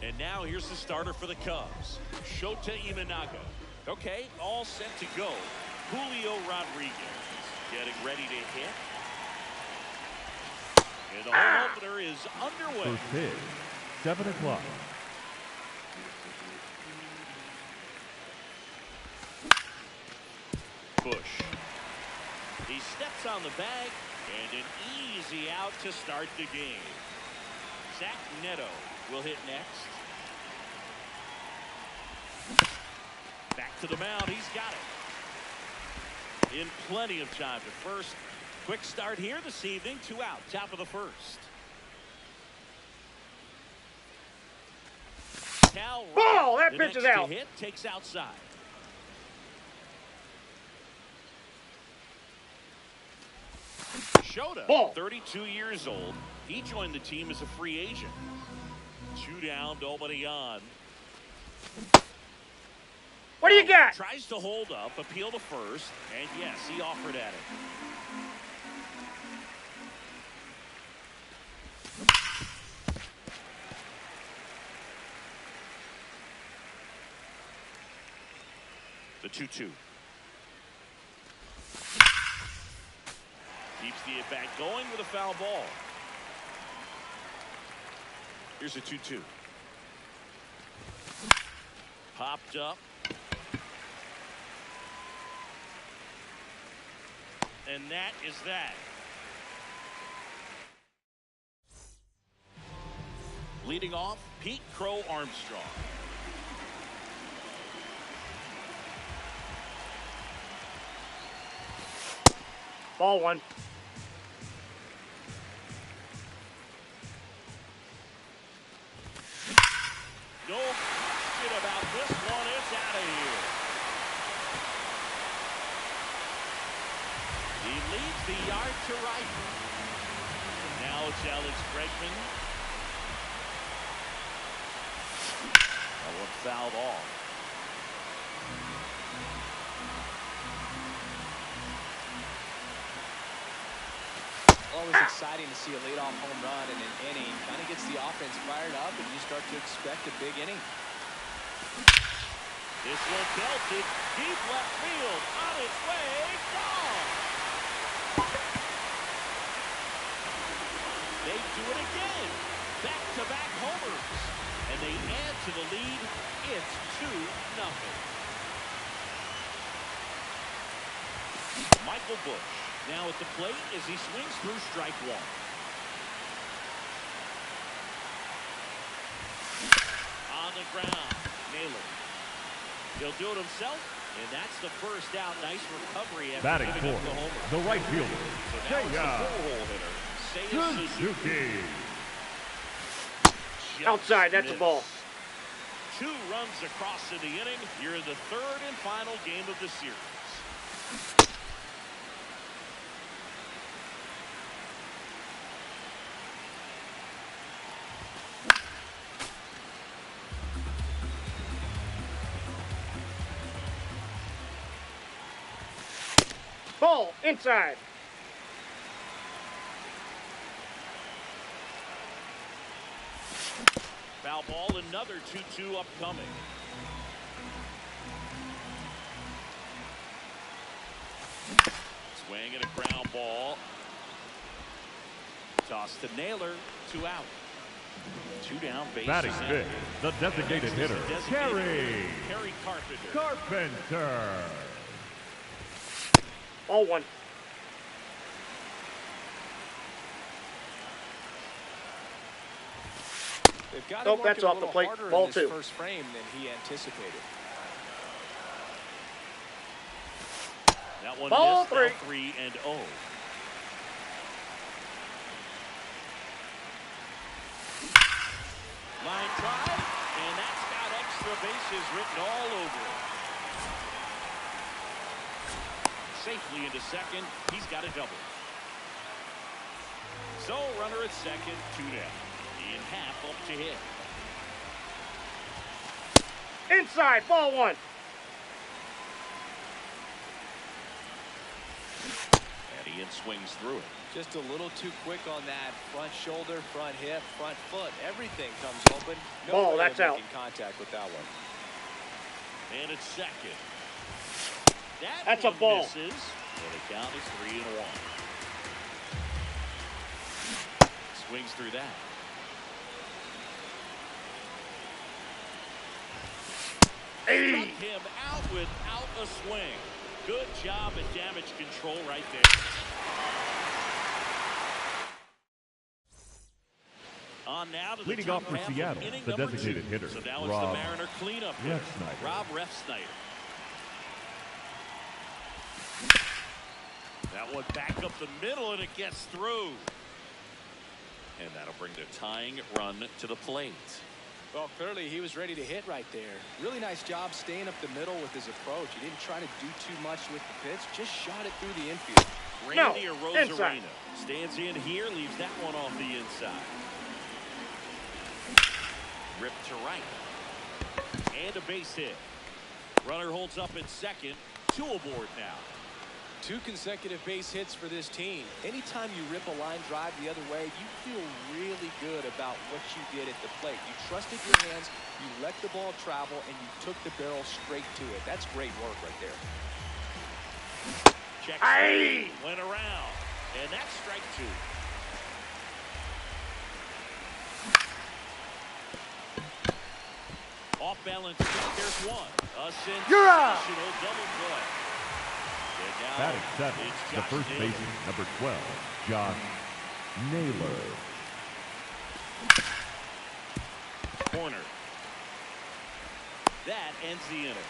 And now here's the starter for the Cubs, Shota Imanaga. Okay, all set to go. Julio Rodriguez getting ready to hit. And the home opener is underway. First pitch, 7 o'clock. Bush. He steps on the bag, and an easy out to start the game. Zach Neto will hit next. Back to the mound. He's got it. In plenty of time to first. Quick start here this evening. 2 out. Top of the first. Cal Ball! That the pitch is next out. to hit takes outside. Shota, Ball. 32 years old. He joined the team as a free agent. 2 down, nobody on. What do you got? Tries to hold up, appeal to first, and yes, he offered at it. The 2-2. Keeps the at-bat going with a foul ball. Here's a 2-2. Popped up. And that is that. Leading off, Pete Crow Armstrong. Ball 1. No question about this one. It's out of here. He leads the yard to right. Now it's Alex Bregman. That one fouled off. Always exciting to see a leadoff home run in an inning. Kind of gets the offense fired up, and you start to expect a big inning. This one belted deep left field. On its way, gone. They do it again. Back-to-back homers. And they add to the lead. It's 2-0. Michael Bush now at the plate as he swings through strike 1. On the ground, Naylor. He'll do it himself, and that's the first out. Nice recovery after Batting giving up fourth, the homer. the right fielder, So now it's the Seiya 4-hole hitter, Seiya Suzuki. Suzuki. Outside, that's a ball. 2 runs across in the inning. Here in the 3rd and final game of the series. Ball inside. Foul ball, another 2-2 upcoming. Swing and a ground ball. Toss to Naylor. 2 out. 2 down, base. Batting fifth, the designated hitter, Kerry Carpenter. Carpenter. Ball 1. They've got Nope, him that's working off a the little plate. harder Ball in this 2. first frame than he anticipated. That one Ball missed. 3. Now 3-0. Line drive, and that's got extra bases written all over it. Safely into second. He's got a double. So runner at second, 2 down. Ian Happ up to hit. Inside. Ball 1. And Ian swings through it. Just a little too quick on that front shoulder, front hip, front foot. Everything comes open. No Ball, way that's of out. making contact with that one. And it's second. That's a one ball. Misses, and the count is 3-1. Swings through that. Struck him out without a swing. Good job at damage control right there. On now to the Leading top off for half of Seattle, inning the number designated 2. hitter, So now it's Rob the Mariner cleanup hitter, Refsnyder. Rob Refsnyder. That one back up the middle, and it gets through. And that'll bring the tying run to the plate. Well, clearly he was ready to hit right there. Really nice job staying up the middle with his approach. He didn't try to do too much with the pitch, just shot it through the infield. Randy No, Arozarena inside. stands in here, leaves that one off the inside. Ripped to right. And a base hit. Runner holds up at second. 2 aboard now. 2 consecutive base hits for this team. Anytime you rip a line drive the other way, you feel really good about what you did at the plate. You trusted your hands, you let the ball travel, and you took the barrel straight to it. That's great work right there. Check Aye. went around. And that's strike 2. Off balance, there's one. A You're out. sensational double play. And now Batting seventh, it's the Josh first Naylor. baseman, number 12, Josh Naylor. Corner. That ends the inning.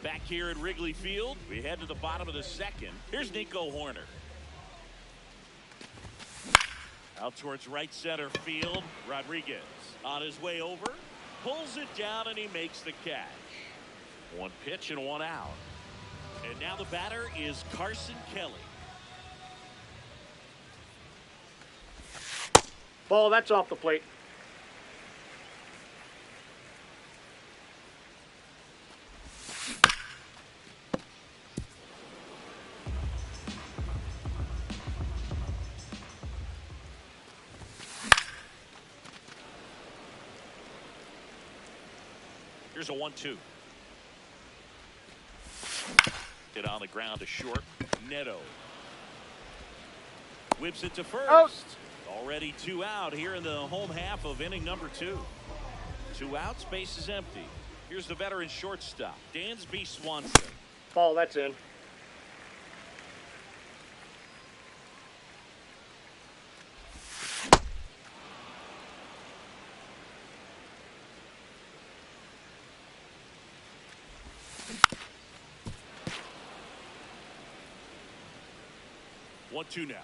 Back here at Wrigley Field, we head to the bottom of the second. Here's Nico Horner. Out towards right center field. Rodriguez on his way over. Pulls it down and he makes the catch. 1 pitch and 1 out. And now the batter is Carson Kelly. Ball, that's off the plate. Here's a 1-2. Hit on the ground to short. Neto. Whips it to first. Out. Already 2 out here in the home half of inning number 2. 2 outs, base is empty. Here's the veteran shortstop, Dansby Swanson. Ball, that's in. One, 2 now.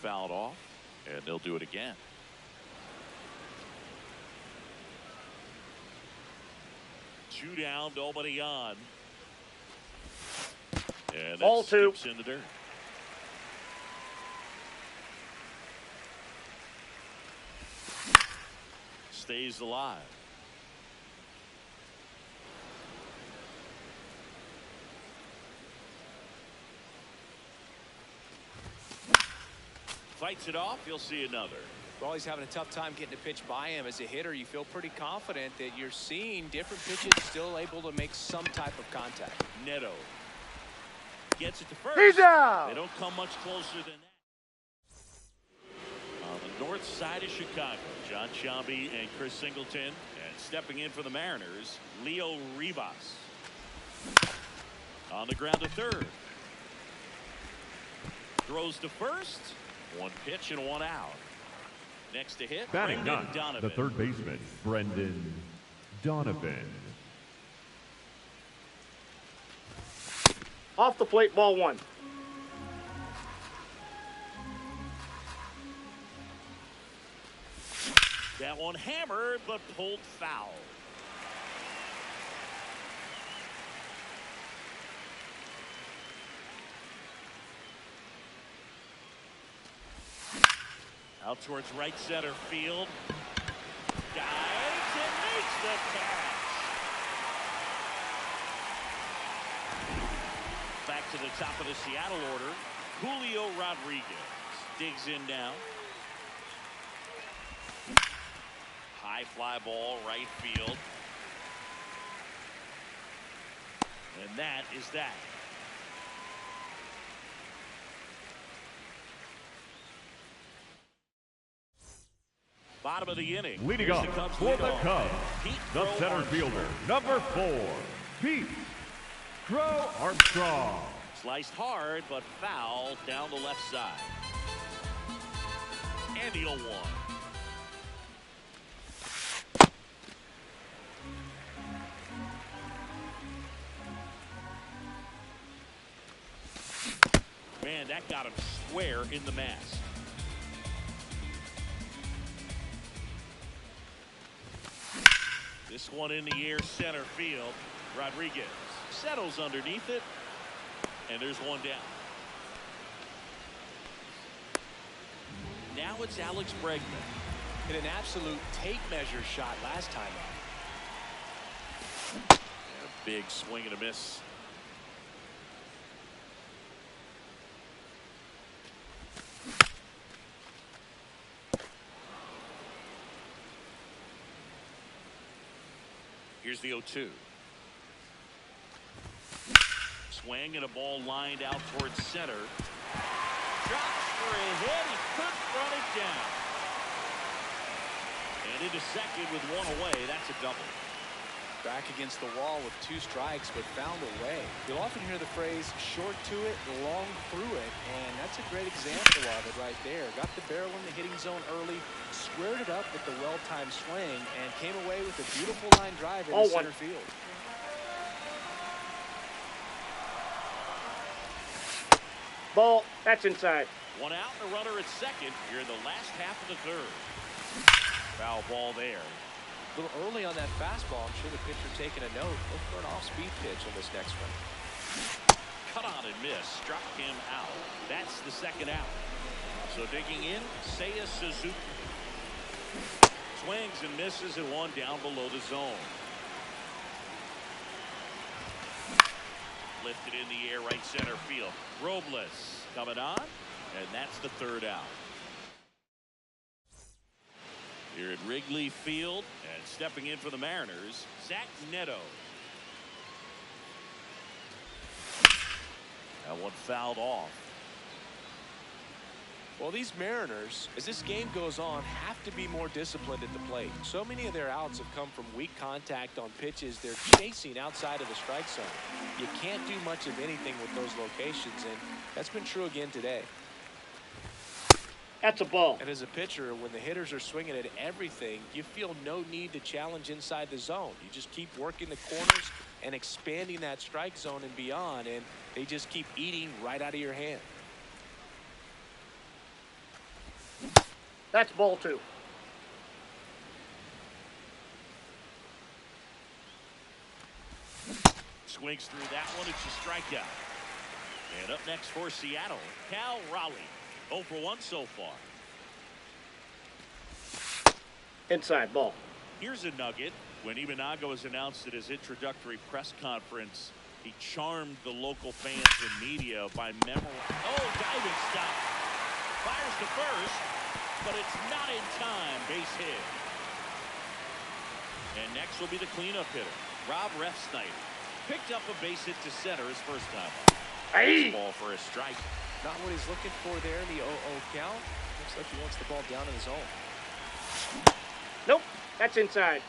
Fouled off, and they'll do it again. Two down, nobody on. And that Ball 2. skips in the dirt. Stays alive. fights it off. You'll see another. Well, he's having a tough time getting a pitch by him. As a hitter, you feel pretty confident that you're seeing different pitches still able to make some type of contact. Neto gets it to first. He's out. They don't come much closer than that. On the north side of Chicago, John Sciambi and Chris Singleton. And stepping in for the Mariners, Leo Rivas. On the ground to third. Throws to first. One pitch and one out. Next to hit, Batting Brendan ninth, Donovan. the third baseman, Brendan Donovan. Off the plate, ball one. That one hammered, but pulled foul. Out towards right center field. Dives and makes the catch. Back to the top of the Seattle order. Julio Rodriguez digs in now. High fly ball, right field. And that is that. Bottom of the inning. Leading Here's off the Cubs for the leadoff. Cubs, Pete the Crow center Armstrong. fielder, number 4, Pete Crow Armstrong. Sliced hard, but foul down the left side. And the 0-1. Man, that got him square in the mask. This one in the air, center field. Rodriguez settles underneath it, and there's one down. Now it's Alex Bregman. Hit an absolute tape measure shot last time out. And a big swing and a miss. Here's the 0-2. Swing and a ball lined out towards center. Drops for a hit. He couldn't run it down. And into second with one away. That's a double. Back against the wall with 2 strikes, but found a way. You'll often hear the phrase short to it, long through it, and that's a great example of it right there. Got the barrel in the hitting zone early, squared it up with the well-timed swing, and came away with a beautiful line drive into center field. Ball, that's inside. One out and a runner at second here in the last half of the third. Foul ball there. A little early on that fastball. I'm sure the pitcher taking a note. Look for an off-speed pitch on this next one. Cut on and miss. Struck him out. That's the second out. So digging in, Seiya Suzuki. Swings and misses and one down below the zone. Lifted in the air, right center field. Robles coming on, and that's the third out. Here at Wrigley Field, and stepping in for the Mariners, Zach Neto. That one fouled off. Well, these Mariners, as this game goes on, have to be more disciplined at the plate. So many of their outs have come from weak contact on pitches they're chasing outside of the strike zone. You can't do much of anything with those locations, and that's been true again today. That's a ball. And as a pitcher, when the hitters are swinging at everything, you feel no need to challenge inside the zone. You just keep working the corners and expanding that strike zone and beyond, and they just keep eating right out of your hand. That's ball 2. Swings through that one. It's a strikeout. And up next for Seattle, Cal Raleigh. 0 for 1 so far. Inside, ball. Here's a nugget. When Imanaga was announced at his introductory press conference, he charmed the local fans and media by memorizing. Oh, diving stop. Fires to first, but it's not in time. Base hit. And next will be the cleanup hitter, Rob Refsnyder. Picked up a base hit to center his first time up. Hey! Ball for a strike. Not what he's looking for there in the 0-0 count. Looks like he wants the ball down in the zone. Nope, that's inside.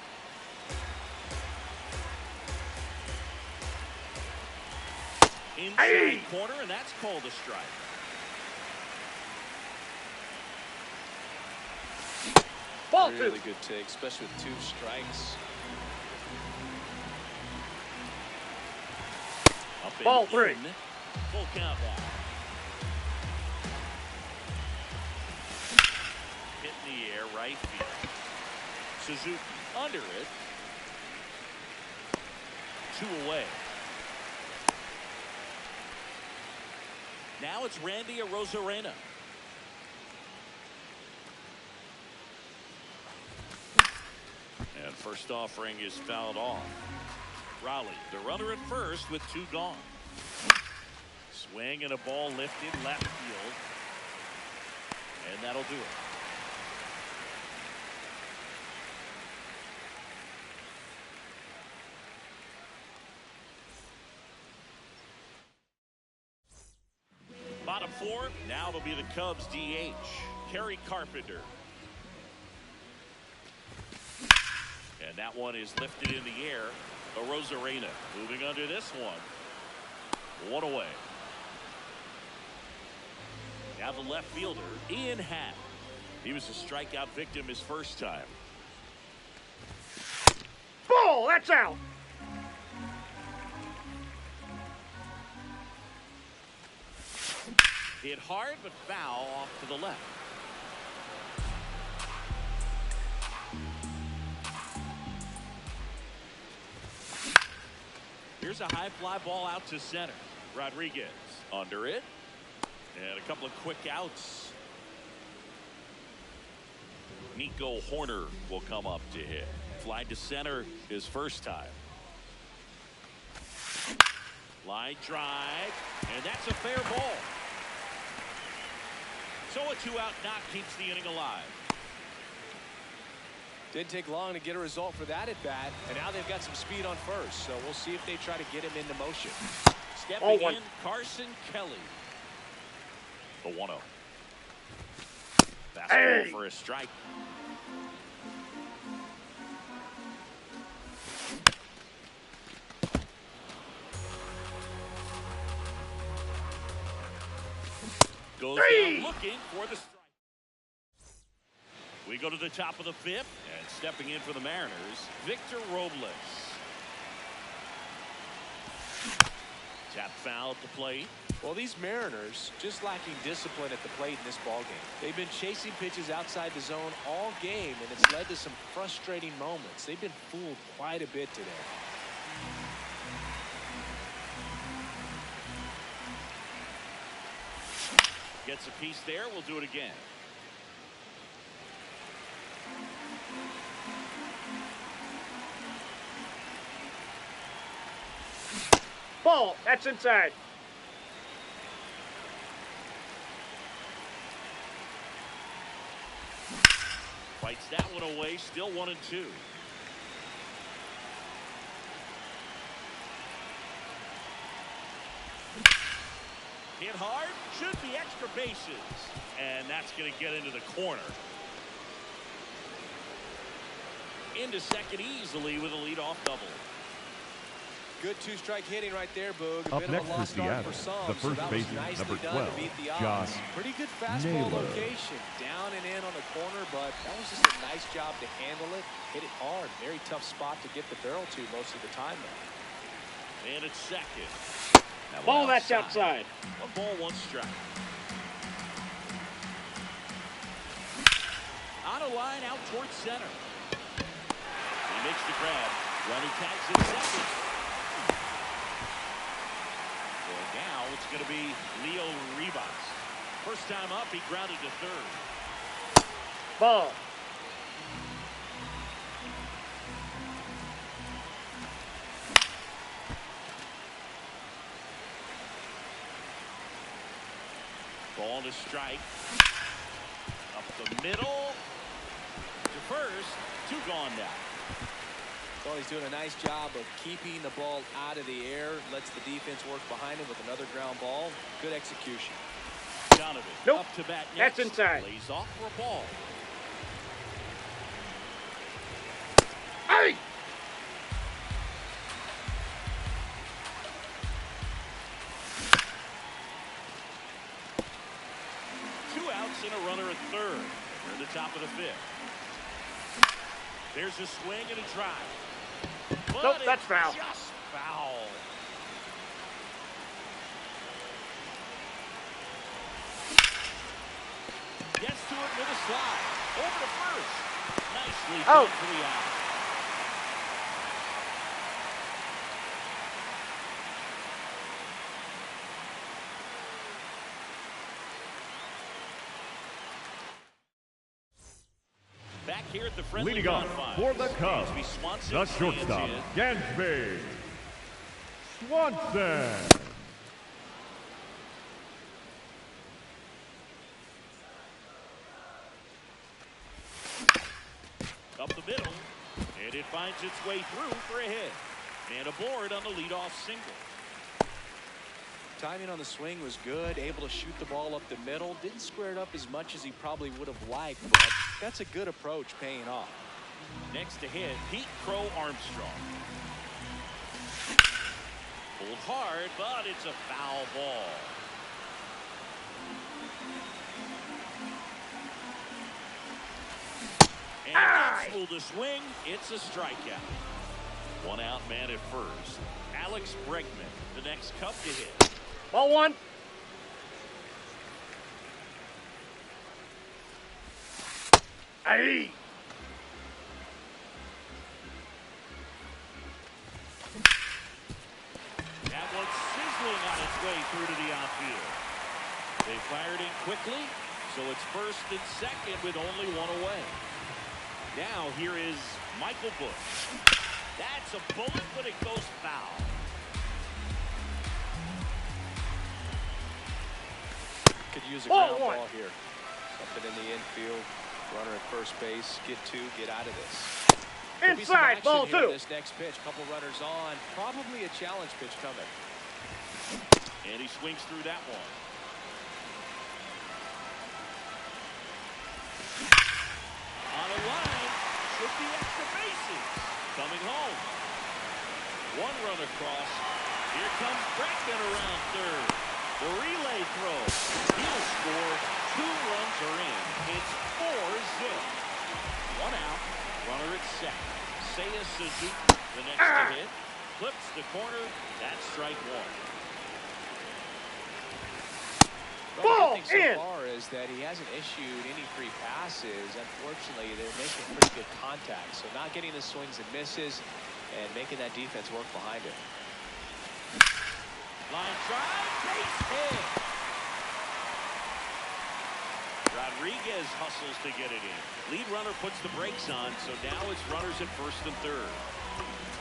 Inside corner, and that's called a strike. Ball Really two. good take, especially with 2 strikes. Up and Ball three. in. Full count now. Hit in the air, right field. Suzuki under it. 2 away. Now it's Randy Arozarena. And first offering is fouled off. Raleigh, the runner at first with 2 gone. Swing and a ball lifted left field. And that'll do it. Bottom 4, now it'll be the Cubs DH, Kerry Carpenter. And that one is lifted in the air. Arozarena moving under this one. 1 away. Now the left fielder, Ian Happ. He was a strikeout victim his first time. Ball, that's out. Hit hard but foul off to the left. Here's a high fly ball out to center. Rodriguez under it. And a couple of quick outs. Nico Horner will come up to hit. Fly to center his first time. Line drive. And that's a fair ball. So a 2-out knock keeps the inning alive. Didn't take long to get a result for that at bat, and now they've got some speed on first, so we'll see if they try to get him into motion. Stepping in, Carson Kelly. The 1-0. Fastball for a strike. Goes down looking for the strike. We go to the top of the 5th, and stepping in for the Mariners, Victor Robles. Tap foul at the plate. Well, these Mariners just lacking discipline at the plate in this ballgame. They've been chasing pitches outside the zone all game, and it's led to some frustrating moments. They've been fooled quite a bit today. Gets a piece there. We'll do it again. Ball, that's inside. Fights that one away. Still 1-2. Hit hard. Should be extra bases. And that's going to get into the corner. Into second easily with a leadoff double. Good 2-strike hitting right there, Boog. A Up bit of next a for lost start Seattle, for some, the so first that was baseman, nicely number done 12, to beat the Josh odds. Pretty good fastball Naylor. location. Down and in on the corner, but that was just a nice job to handle it. Hit it hard. Very tough spot to get the barrel to most of the time, though. And it's second. That Ball, one that's outside. 1 ball, 1 strike. On a line out towards center. He makes the grab. Running tags at second. And now it's going to be Leo Ribas. First time up, he grounded to third. Ball. Ball to strike. middle to first. 2 gone now. Well, he's doing a nice job of keeping the ball out of the air. Lets the defense work behind him with another ground ball. Good execution. Donovan Nope. up to bat That's next. inside. Lays off for a ball. Hey! Two outs and a runner at third. We're in the top of the 5th. There's a swing and a drive. But Nope, that's it's foul. Just foul. Gets to it with a slide. Over to first. Nicely done Out. for the out. Back here at the friendly Leading off confines. for the Cubs, Dansby Swanson the stands shortstop, in. Dansby Swanson. Up the middle, and it finds its way through for a hit. Man aboard on the leadoff single. Timing on the swing was good. Able to shoot the ball up the middle. Didn't square it up as much as he probably would have liked, but that's a good approach paying off. Next to hit, Pete Crow Armstrong. Pulled hard, but it's a foul ball. And that's ruled a swing. It's a strikeout. 1 out man at first. Alex Bregman, the next Cub to hit. Ball 1. Hey! That one's sizzling on its way through to the outfield. They fired in quickly, so it's first and second with only 1 away. Now here is Michael Busch. That's a bullet, but it goes foul. Could use a Ball ground 1. ball here. Something in the infield. Runner at first base. Get 2. Get out of this. Could be some Inside, action ball here 2. This next pitch. Couple runners on. Probably a challenge pitch coming. And he swings through that one. On a line, should be extra bases. Coming home. 1 run across. Here comes Bregman around third. The relay throw. He'll score. 2 runs are in. It's 4-zip. 1 out. Runner at second. Seiya Suzuki, the next to hit. Flips the corner. That's strike 1. Well, Ball the good thing in. so far is that he hasn't issued any free passes. Unfortunately, they're making pretty good contact. So not getting the swings and misses and making that defense work behind it. Line drive, base hit. Rodriguez hustles to get it in. Lead runner puts the brakes on, so now it's runners at first and third.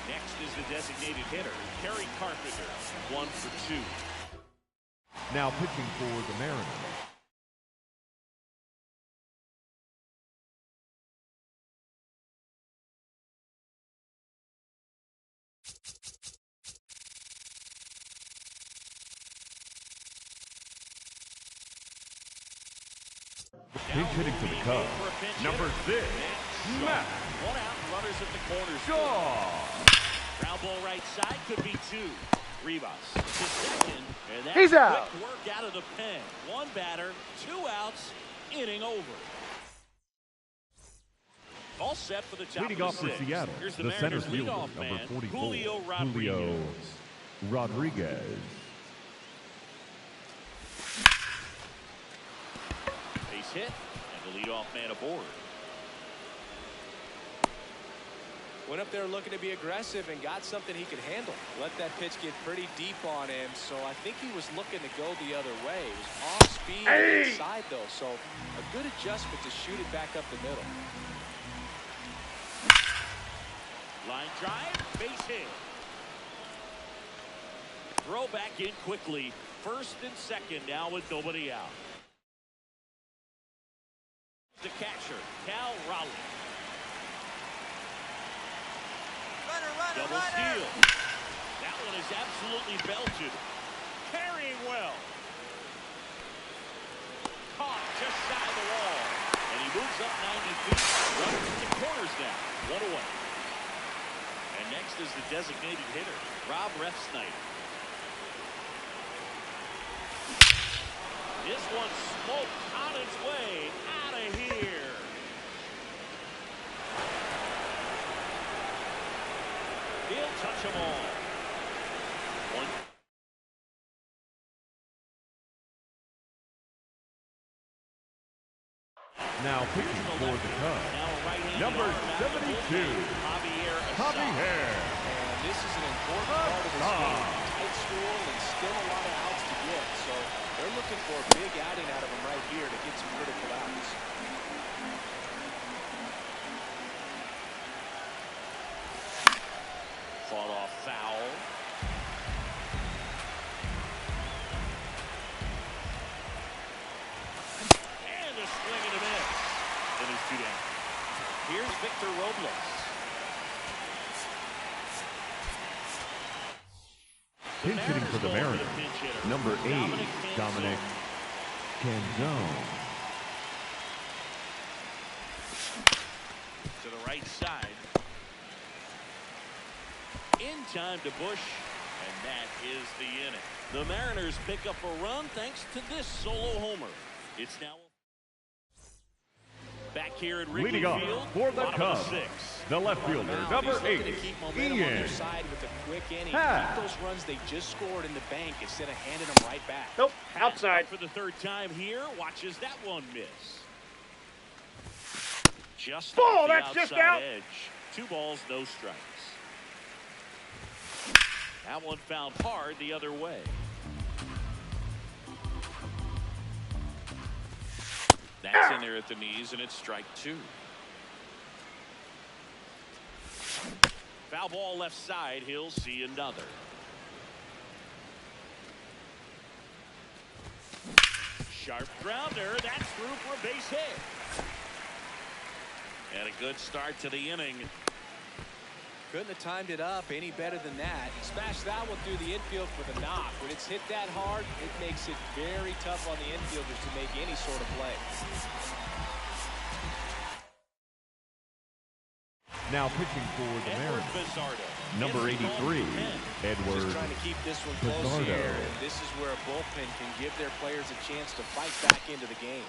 Next is the designated hitter, Kerry Carpenter, 1 for 2. Now pitching for the Mariners, pinch hitting for the Cubs, number 6, Matt 1 out, runners at the corners. Shaw. Ground ball right side, could be 2. Rivas to second, and that's He's out. quick work out of the pen. 1 batter, 2 outs, inning over. All set for the top Leading of off the for 6th. Seattle, Here's the center Mariners fielder, leadoff number man, 44, Julio Rodriguez. Julio Rodriguez. Base hit, and the leadoff man aboard. Went up there looking to be aggressive and got something he could handle. Let that pitch get pretty deep on him, so I think he was looking to go the other way. It was off speed inside, though, so a good adjustment to shoot it back up the middle. Line drive, base hit. Throw back in quickly. First and second now with nobody out. The catcher, Cal Raleigh. Double steal. That one is absolutely belted. Carrying well. Caught just shy of the wall. And he moves up 90 feet. Runners at the corners now. 1 away. And next is the designated hitter, Rob Refsnyder. This one smoked on its way out of here. He'll touch them all. One. Now pitching for the Cubs, number 72, Javier. And this is an important part of this game. Tight score and still a lot of outs to get. So they're looking for a big outing out of him right here to get some critical outs. Fought off foul. And a swing and a miss. And he's 2 down. Here's Victor Robles. Pinch hitting for the Mariners, number 8, Dominic Canzone. To the right side. In time to Bush, and that is the inning. The Mariners pick up a run thanks to this solo homer. It's now back here at Wrigley Leading off Field for the bottom of Cubs, the 6th. the left fielder, number 8, Ian Side with a quick inning. Happ. Keep those runs they just scored in the bank instead of handing them right back. Nope, outside. Up for the 3rd time here. Watches that one miss. Just Ball, off the that's just outside out. edge. 2 balls, no strikes. That one found hard the other way. That's in there at the knees, and it's strike 2. Foul ball left side. He'll see another. Sharp grounder. That's through for a base hit. And a good start to the inning. Couldn't have timed it up any better than that. Smashed that one through the infield for the knock. When it's hit that hard, it makes it very tough on the infielders to make any sort of play. Now pitching for the Edward Mariners, Bizardo. number 83, Edward Just trying to keep this one close Bizardo. here. And this is where a bullpen can give their players a chance to fight back into the game.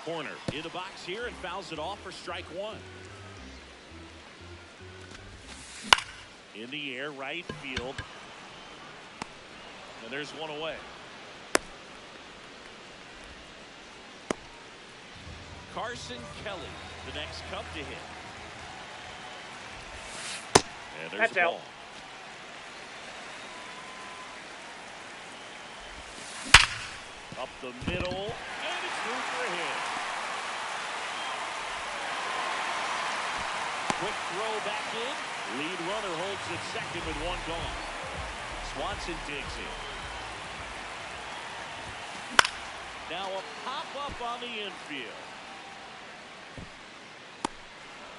Corner in the box here and fouls it off for strike 1. In the air, right field. And there's one away. Carson Kelly, the next Cub to hit. And there's That's the out. ball. Up the middle, and it's through for a hit. Quick throw back in. Lead runner holds at second with 1 gone. Swanson digs in. Now a pop-up on the infield.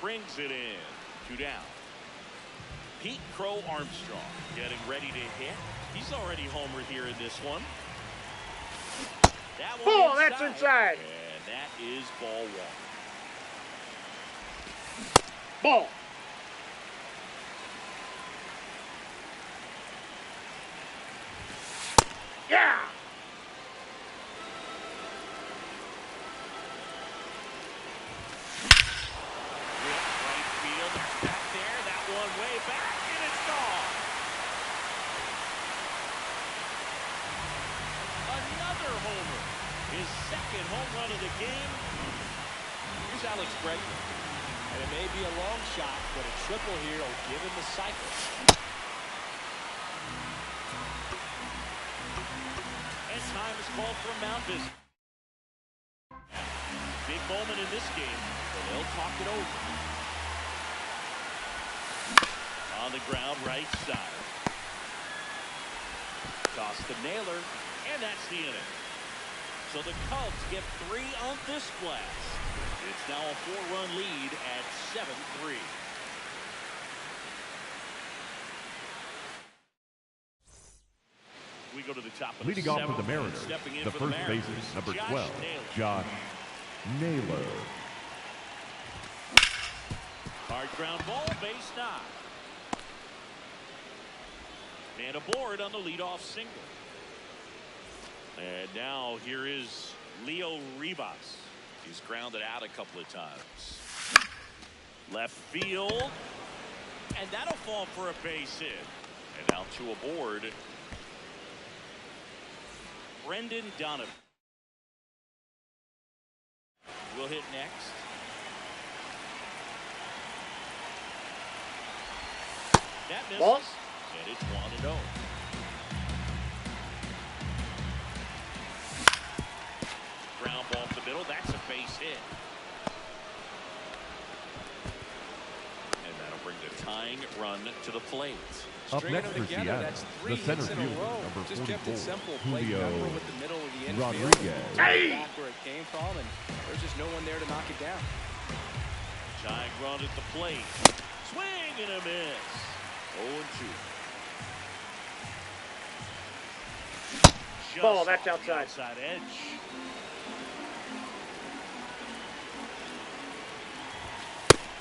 Brings it in. 2 down. Pete Crow Armstrong getting ready to hit. He's already homered here in this one. That one Ball, that's inside. And that is ball 1. Ball. Yeah. Right field. Back there. That one way back. And it's gone. Another homer. His 2nd home run of the game. Here's Alex Bregman. And it may be a long shot, but a triple here will give him the cycle. And time is called for Mount Visit. Big moment in this game, but they'll talk it over. On the ground, right side. Toss to Naylor, and that's the inning. So the Cubs get 3 on this blast. It's now a 4-run lead at 7-3. We go to the top of Leading the off seventh, for the Mariners, stepping in the for first Mariners, baseman, number Josh 12, Naylor. Josh Naylor. Hard ground ball, base knock. And aboard on the leadoff single. And now here is Leo Rivas. He's grounded out a couple of times. Left field. And that'll fall for a base hit. And now two aboard. Brendan Donovan will hit next. That misses. Ball. And it's 1-0. Ground ball up the middle. That's a base hit. And that'll bring the tying run to the plate. Up next for together, Seattle, that's the 3 center hits in a fielder, row. number Just kept it 44, simple. Plate Julio number with the middle of the infield. Rodriguez. Hey! Back where it came from, and there's just no one there to knock it down. Tying run at the plate. Swing and a miss. 0-2. Just Ball, that's off the outside. outside edge.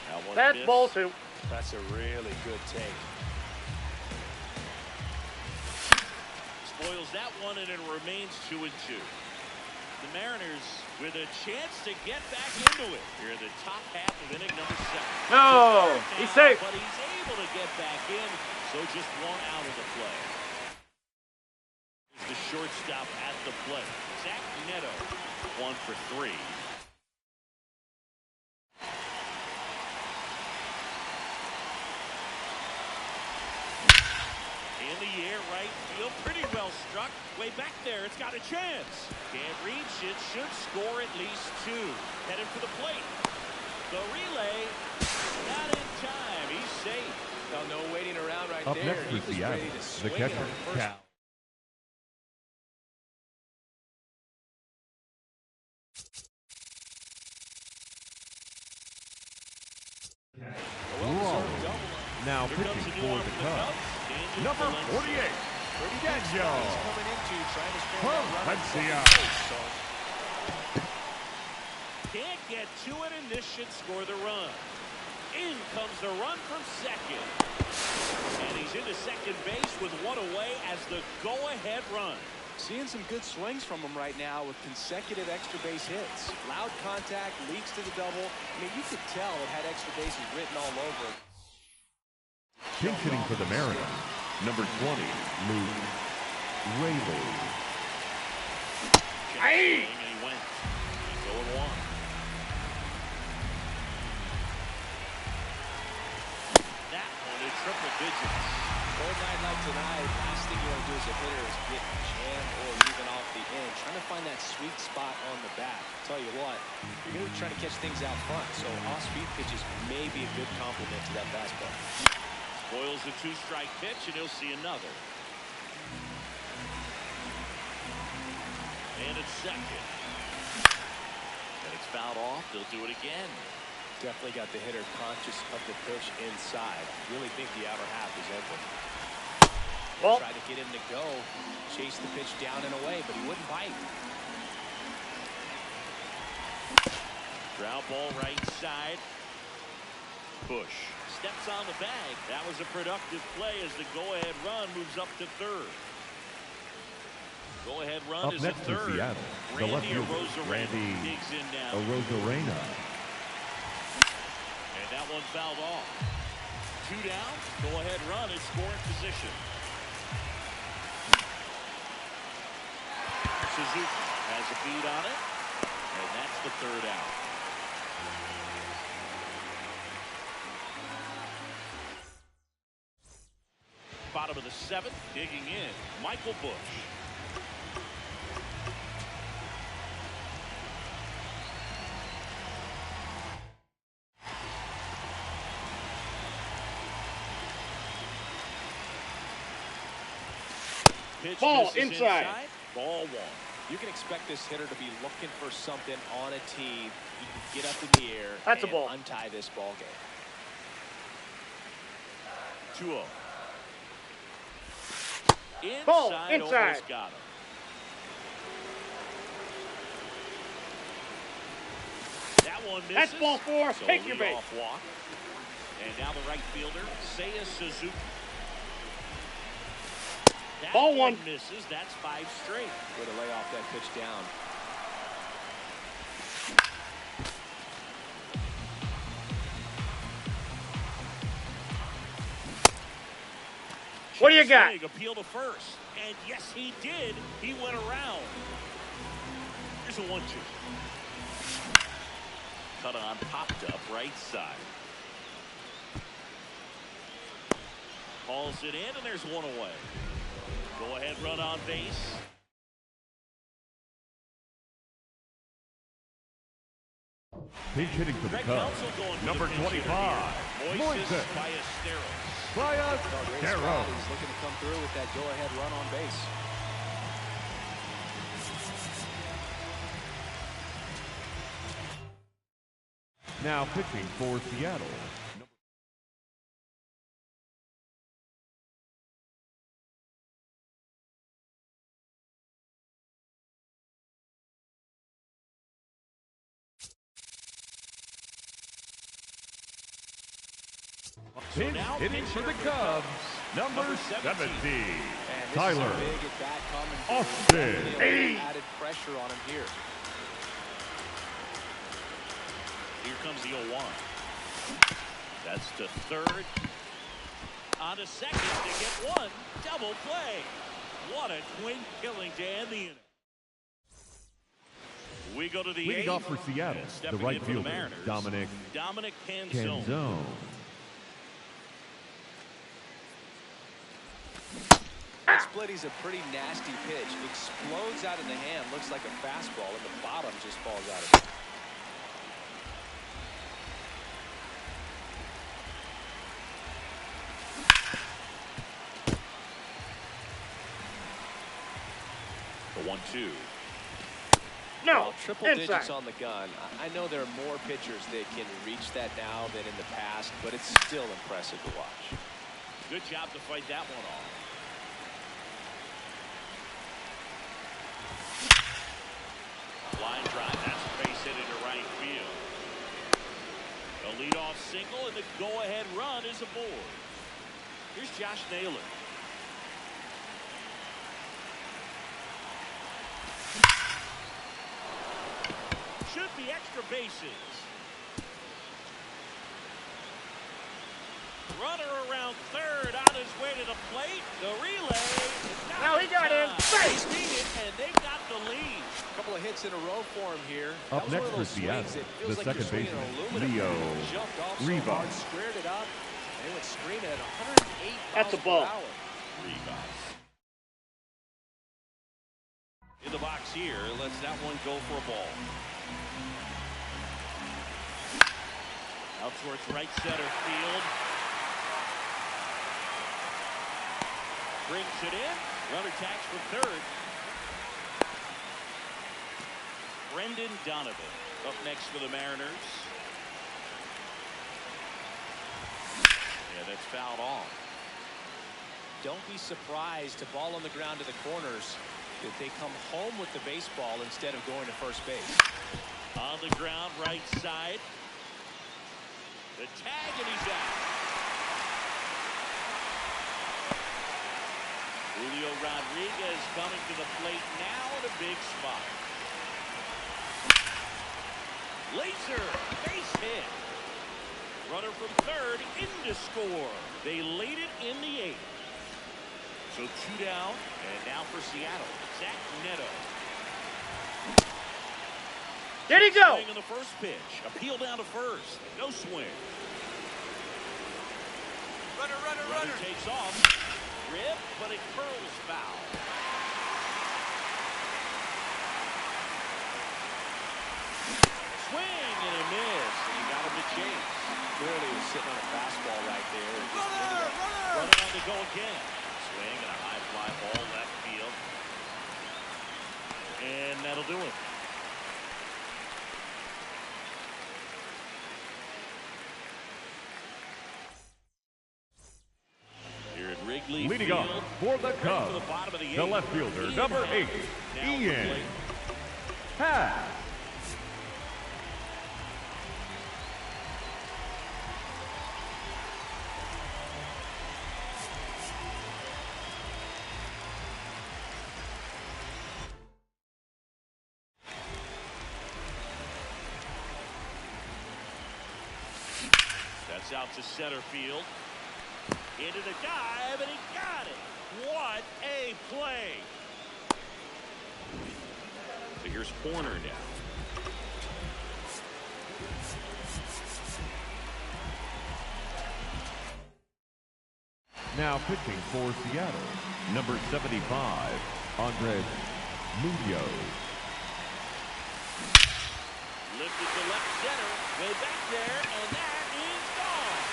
That one That's missed. ball 2. That's a really good take. Spoils that one, and it remains 2-2. The Mariners with a chance to get back into it here in the top half of inning number 7. No, he's safe. But he's able to get back in, so just one out of the play. The shortstop at the plate. Zach Neto, 1 for 3. In the air, right field, pretty well struck. Way back there, it's got a chance. Can't reach it, should score at least 2. Headed for the plate. The relay, not in time. He's safe. No waiting around right Up there. next He for was Seattle, ready to the swing it catcher, on the first. Cal. Well-deserved double. Now Here pitching comes the new for arm the for Cubs, Daniel number Valencia. 48, Pretty good Daniel spot he's coming into, trying to score that run at Valencia. second base, so Can't get to it, and this should score the run. In comes the run from second. And he's into second base with one away as the go-ahead run. seeing some good swings from him right now with consecutive extra base hits. Loud contact, leads to the double. I mean, you could tell it had extra bases written all over it. Pinch hitting for the Mariners, number 20, Luke Rayleigh. Aye. And he went. 0-1. That one in triple digits. Cold night like tonight, last thing you want to do as a hitter is get jammed or even off the end. Trying to find that sweet spot on the bat. Tell you what, you're going to be trying to catch things out front, so off-speed pitches may be a good complement to that fastball. Boils a 2-strike pitch, and he'll see another. And it's second. And it's fouled off. They'll do it again. Definitely got the hitter conscious of the pitch inside. Really think the outer half is open. Ball. Tried to get him to go, chase the pitch down and away, but he wouldn't bite. Ground ball right side. Bush steps on the bag. That was a productive play as the go-ahead run moves up to third. Go-ahead run Up is next at for third. Seattle, the left Randy fielder, Arozarena Randy digs in now. Arozarena. And that one fouled off. 2 down. Go-ahead run is scoring position. Suzuki has a beat on it. And that's the third out. Bottom of the 7th, digging in, Michael Bush. Pitch Ball misses inside. Ball 1. You can expect this hitter to be looking for something on a tee. He can get up in the air That's a and ball. untie this ball game. 2-0. Ball, Inside. inside. Almost got him. That one misses. That's ball 4. So Take your bait. leadoff walk. And now the right fielder, Seiya Suzuki. That Ball 1. misses. That's 5 straight. Way to lay off that pitch down. What do you got? Swing, appeal to first. And yes, he did. He went around. Here's a 1-2. Cut on, popped up right side. Hauls it in, and there's one away. Go ahead, run on base. Pinch hitting for the Greg Cubs. Counsell going to Number the pinch hitter 25, here. Moises Ballesteros. Ballesteros. He's looking to come through with that go-ahead run on base. Now pitching for Seattle. Pinch hitting for the Cubs. Number 70, Tyler Austin. Added pressure on him here. Here comes the 0-1. That's to third. On to second to get one. Double play. What a twin killing to end the inning. We go to the Leading 8th. off for Seattle, the Stepping right in for the fielder, Mariners, Dominic Canzone. Canzone. That split is a pretty nasty pitch. Explodes out of the hand. Looks like a fastball, and the bottom just falls out of it. The 1-2. No. Well, triple Inside. digits on the gun. I know there are more pitchers that can reach that now than in the past, but it's still impressive to watch. Good job to fight that one off. Line drive. That's a base hit into right field. A leadoff single, and the go-ahead run is aboard. Here's Josh Naylor. Should be extra bases. Runner around third on his way to the plate. The relay. No, he got in. Base. They beat it, and they got the lead. A couple of hits in a row for him here. Up That was next one of for those swings Seattle, that feels the like you're second swinging baseman, an aluminum. Leo Jumped off so Rivas. hard, squared it up, and it went screaming at 108 That's a miles ball. per hour. Rivas. In the box here, lets that one go for a ball. Out towards right center field. Brings it in. Runner tags from third. Brendan Donovan up next for the Mariners. Yeah, that's fouled off. Don't be surprised, a ball on the ground to the corners, that they come home with the baseball instead of going to first base. On the ground, right side. The tag, and he's out. Julio Rodriguez coming to the plate now in a big spot. Laser, base hit. Runner from third in to score. They lead it in the 8th. So 2 down, and now for Seattle, Zach Neto. There you go. Swing on the first pitch. Appeal down to first. No swing. Runner takes off. Rip, but it curls foul. Swing and a miss. And he got him to chase. Clearly was sitting on a fastball right there. And just Runner on the go again. Swing and a high fly ball left field. And that'll do it. Here at Wrigley Leading Field, off for the Cubs, the bottom of the the eighth, left fielder, Ian number Happ. 8, Now at the Ian plate. Happ. That's out to center field. Into the dive, and he got it. What a play. So here's Horner now. Now pitching for Seattle, number 75, Andres Munoz. Lifted to left center. Way back there, and that is gone.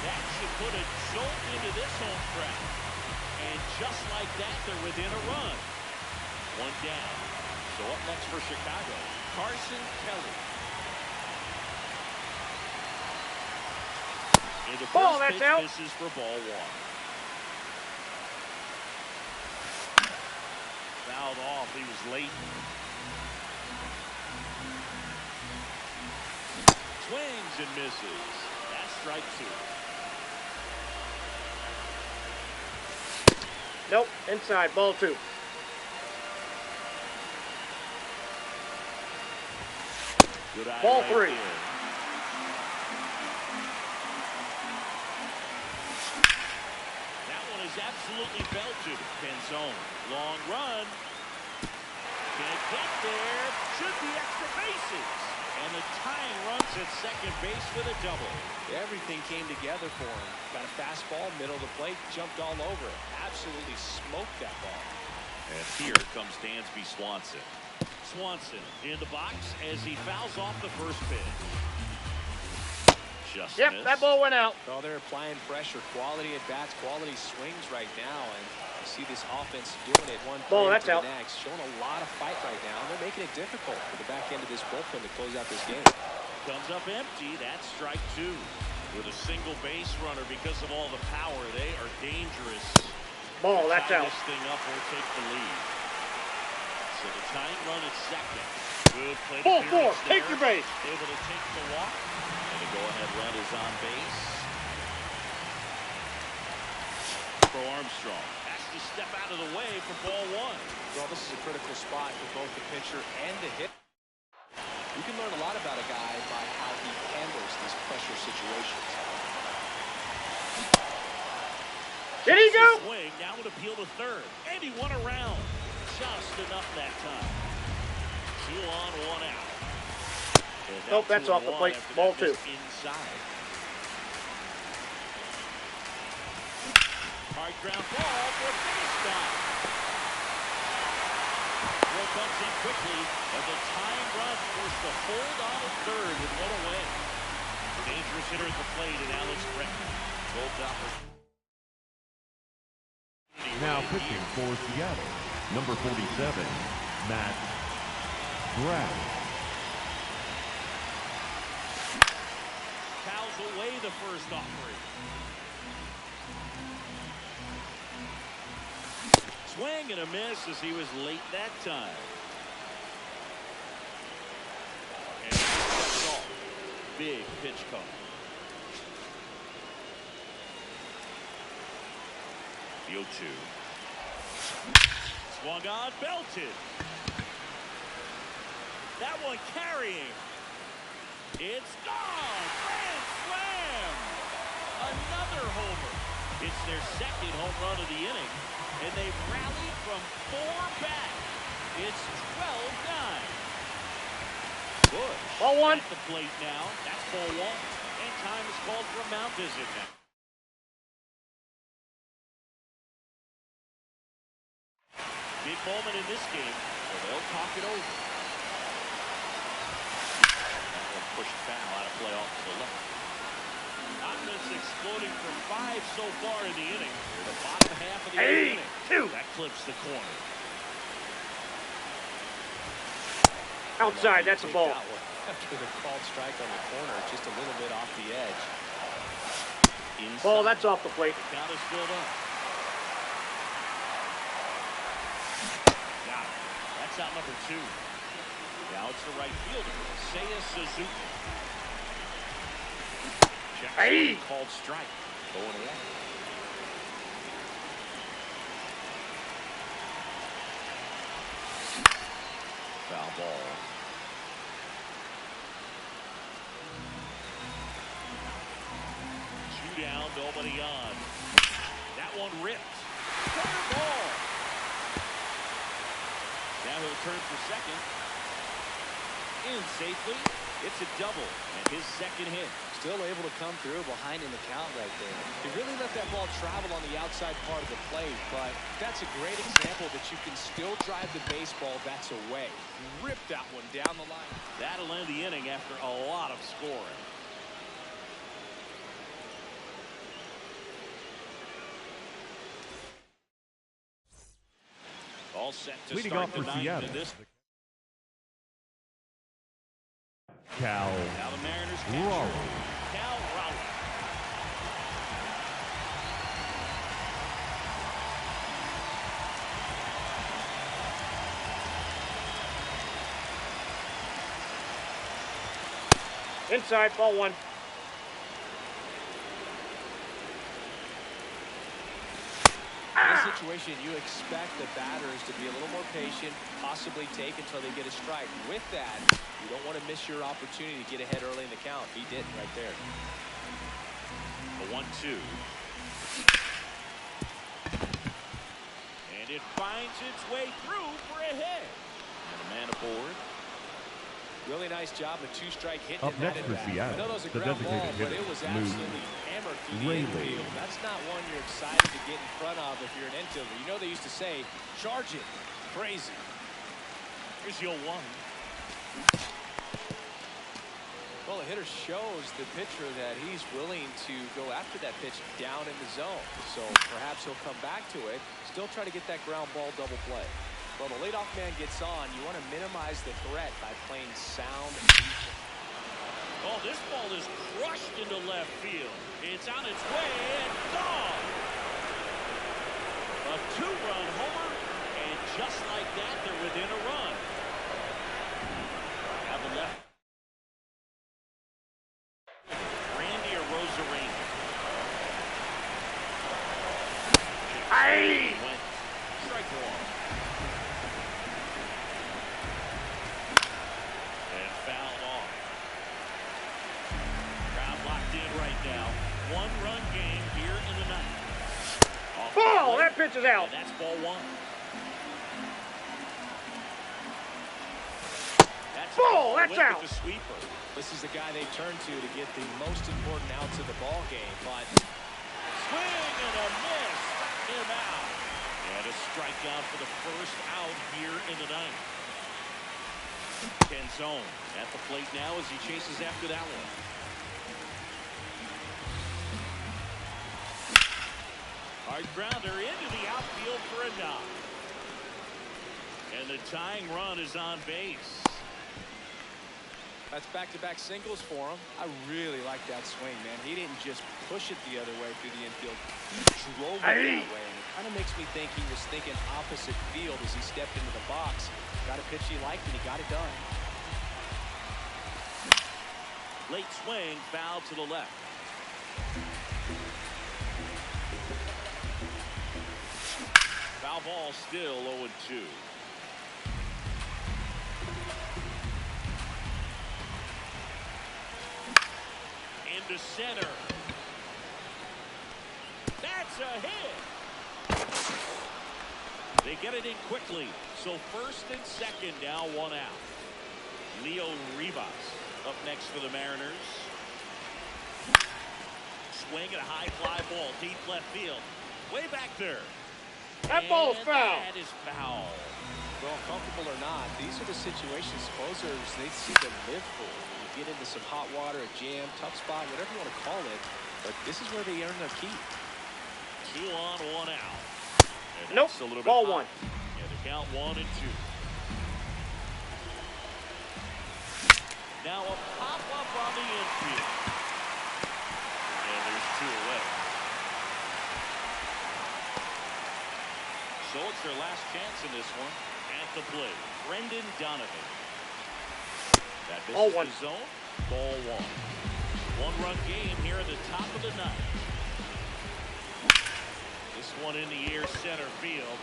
That should put a jolt into this home stretch. And just like that, they're within a run. One down. So up next for Chicago, Carson Kelly. Into Ball, first that's pitch, out. misses for ball one. Fouled off. He was late. Swings and misses. That's strike two. Nope, inside, ball 2. Good eye Ball right 3. there. That one is absolutely belted. Penzone. Long run. Can't get there. Should be extra bases. And the tying runs at second base with a double. Everything came together for him. Got a fastball, middle of the plate, jumped all over it. Absolutely smoked that ball. And here comes Dansby Swanson. Swanson in the box as he fouls off the first pitch. Just Yep, missed. that ball went out. Oh, they're applying pressure. Quality at bats, quality swings right now. And you see this offense doing it one Ball, player that's to out. the next. Showing a lot of fight right now. They're making it difficult for the back end of this bullpen to close out this game. Comes up empty. That's strike two. With a single base runner because of all the power, they are dangerous. Ball, that's Tie out. this thing up or take the lead. So the tying run at second. Good play. Ball 4, take your base. Able to take the walk. And the go-ahead run is on base. For Armstrong. Has to step out of the way for ball one. Well, this is a critical spot for both the pitcher and the hitter. You can learn a lot about a guy by how he handles these pressure situations. Did he go? Swing now would appeal to third. And he won around. Just enough that time. 2 on, 1 out. And now Nope, that's 2 off the and 1 plate. after Ball that 2. miss inside. Hard ground ball for a base stop. Will comes in quickly, and the tying run forced to hold on at third with one away. Dangerous hitter at the plate, and Alex Breton. Gold opportunity. Now pitching for Seattle, number 47, Matt Bratt. Fouls away the first offering. Swing and a miss as he was late that time. And he steps off. Big pitch call. The 0-2. Swung on, belted. That one carrying. It's gone. Grand slam. Another homer. It's their second home run of the inning. And they've rallied from 4 back. It's 12-9. Bush Ball 1. at the plate now. That's ball 1. And time is called for a mound visit now. Big moment in this game, so they'll talk it over. That one pushed foul out of play off to the left. Offense exploding for 5 so far in the inning. The bottom half of the inning. That clips the corner. Outside, that's a ball. After the called strike on the corner, just a little bit off the edge. Inside. Ball, that's off the plate. The count is filled up. Got it. That's out number 2. Now it's the right fielder, Seiya Suzuki. Check called strike. Going away. Foul ball. Down, nobody on. That one ripped. Corner ball. Now he'll turn for second. In safely. It's a double. And his second hit. Still able to come through behind in the count right there. He really let that ball travel on the outside part of the plate, but that's a great example that you can still drive the baseball that's away. Rip that one down the line. That'll end the inning after a lot of scoring. All set to Leading start off the for ninth Seattle, in this. Cal Now the Mariners Raleigh. Cal Raleigh. Inside, ball 1. In this situation, you expect the batters to be a little more patient, possibly take until they get a strike. With that, you don't want to miss your opportunity to get ahead early in the count. He didn't right there. The 1-2. And it finds its way through for a hit. And a man aboard. Really nice job with 2-strike hitting Up next for Seattle, I know that was a the ground ball, designated but hitter, it was Lou absolutely hammered through the Rayleigh. infield. That's not one you're excited to get in front of if you're an infielder. You know they used to say, charge it. Crazy. Here's your 1. Well, the hitter shows the pitcher that he's willing to go after that pitch down in the zone. So perhaps he'll come back to it, still try to get that ground ball double play. Well, the leadoff man gets on. You want to minimize the threat by playing sound defense. Oh, this ball is crushed into left field. It's on its way and gone. A 2-run homer, and just like that, they're within a run. Have a left. Randy Arozarena. Went strike 1. And fouled off. Crowd locked in right now. 1-run game here in the ninth. Off the Ball! plate, That pitch is out. and that's ball 1. That's Ball! That's with out. the sweeper. This is the guy they turn to get the most important outs of the ball game. But Swing and a miss. Struck him out. And a strikeout for the first out here in the ninth. Canzone at the plate now as he chases after that one. Hard grounder into the outfield for a knock. And the tying run is on base. that's back-to-back singles for him. I really like that swing, man. He didn't just push it the other way through the infield. He drove it that way. And it kind of makes me think he was thinking opposite field as he stepped into the box. Got a pitch he liked, and he got it done. Late swing, foul to the left. Foul ball still 0-2. Into center. That's a hit. They get it in quickly. So first and second now, 1 out. Leo Rivas up next for the Mariners. Swing at a high fly ball, deep left field. Way back there. That ball's foul. That is foul. Well, comfortable or not, these are the situations closers they seem to live for. You get into some hot water, a jam, tough spot, whatever you want to call it, but this is where they earn their keep. 2 on, 1 out. And Nope. A little Ball bit 1. Yeah, the count 1 and 2. Now a pop-up on the infield. And there's 2 away. So it's their last chance in this one. At the plate, Brendan Donovan. That misses Ball 1. the zone. Ball 1. 1-run game here at the top of the ninth. This one in the air, center field.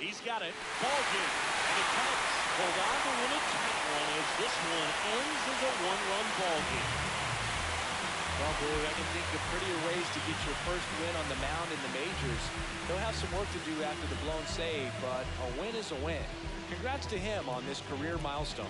He's got it. Ball game. And the Cubs hold on to win a tight one as this one ends as a 1-run ball game. Well, Blue, I can think of prettier ways to get your first win on the mound in the majors. He'll have some work to do after the blown save, but a win is a win. Congrats to him on this career milestone.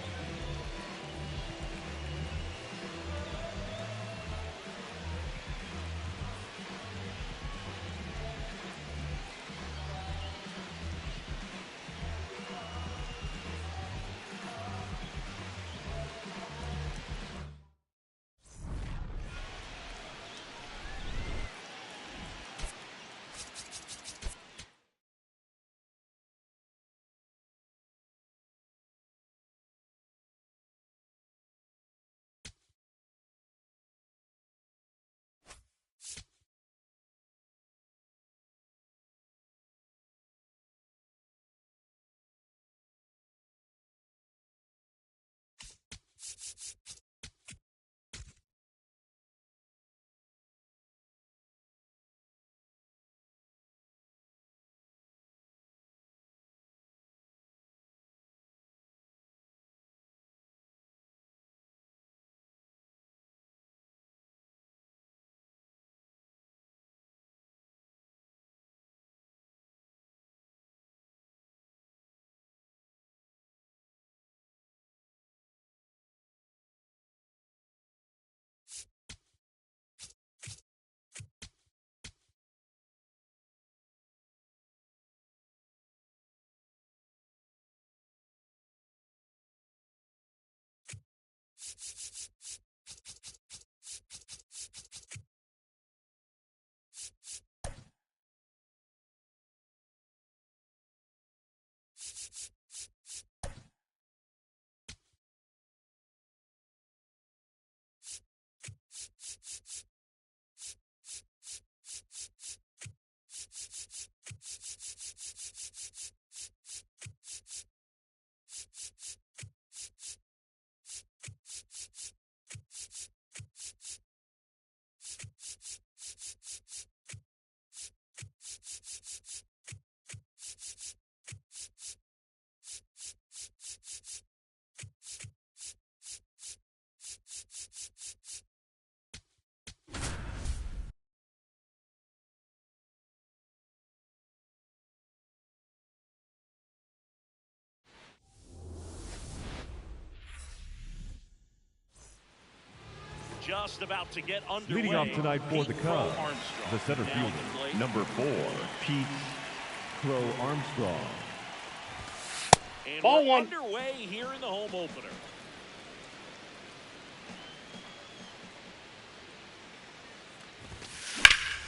Just about to get underway. Leading off tonight for the Pete Crow Cubs, Armstrong. the center Now fielder, at the plate. number 4, Pete Crow Armstrong. And Ball we're 1. underway here in the home opener.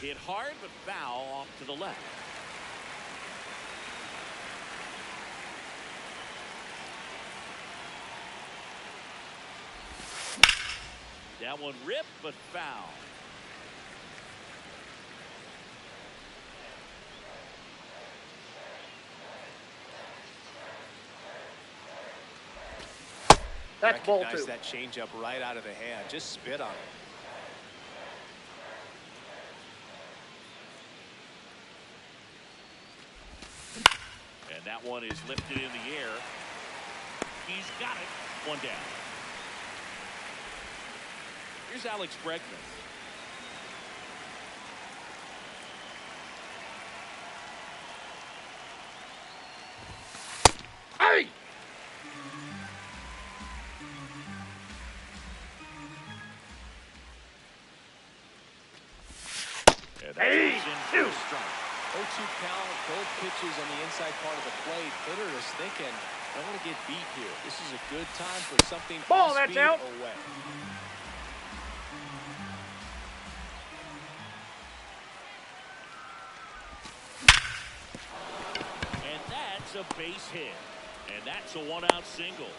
Hit hard but foul off to the left. That one ripped but foul. That's ball Recognize 2. that changeup right out of the hand. Just spit on it. And that one is lifted in the air. He's got it. One down. Here's Alex Bregman. Hey! And that's Hey, in for a two. strike. 0-2 count, both pitches on the inside part of the plate. Hitter is thinking, I don't want to get beat here. This is a good time for something Ball, off that's speed out. away. And that's a base hit. And that's a one-out single.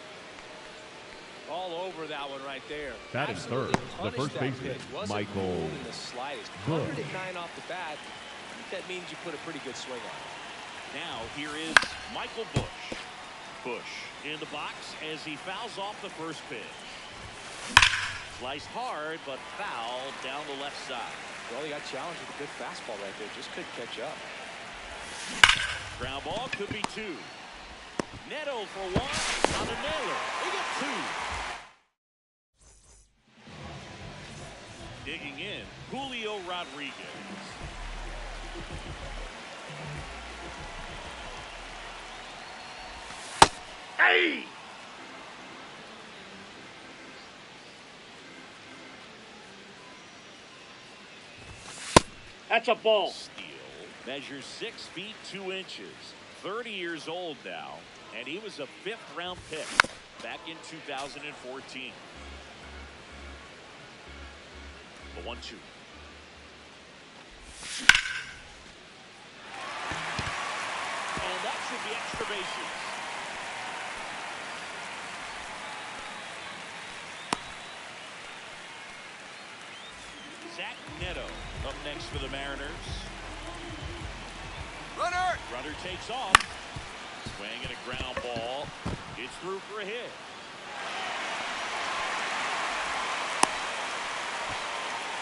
All over that one right there. Batting third, the first baseman, Michael In the slightest. Busch. 109 off the bat. I think that means you put a pretty good swing on it. Now here is Michael Busch. Busch in the box as he fouls off the first pitch. Sliced hard, but foul down the left side. Well, he got challenged with a good fastball right there. Just couldn't catch up. Ground ball could be two. Neto for one on the nailer. They get two. Digging in, Julio Rodriguez. Hey! That's a ball. Steele measures 6 feet 2 inches. 30 years old now, and he was a 5th-round pick back in 2014. The 1-2. And that should be extra bases. Zach Neto up next for the Mariners. Runner takes off. Swing and a ground ball. It's through for a hit.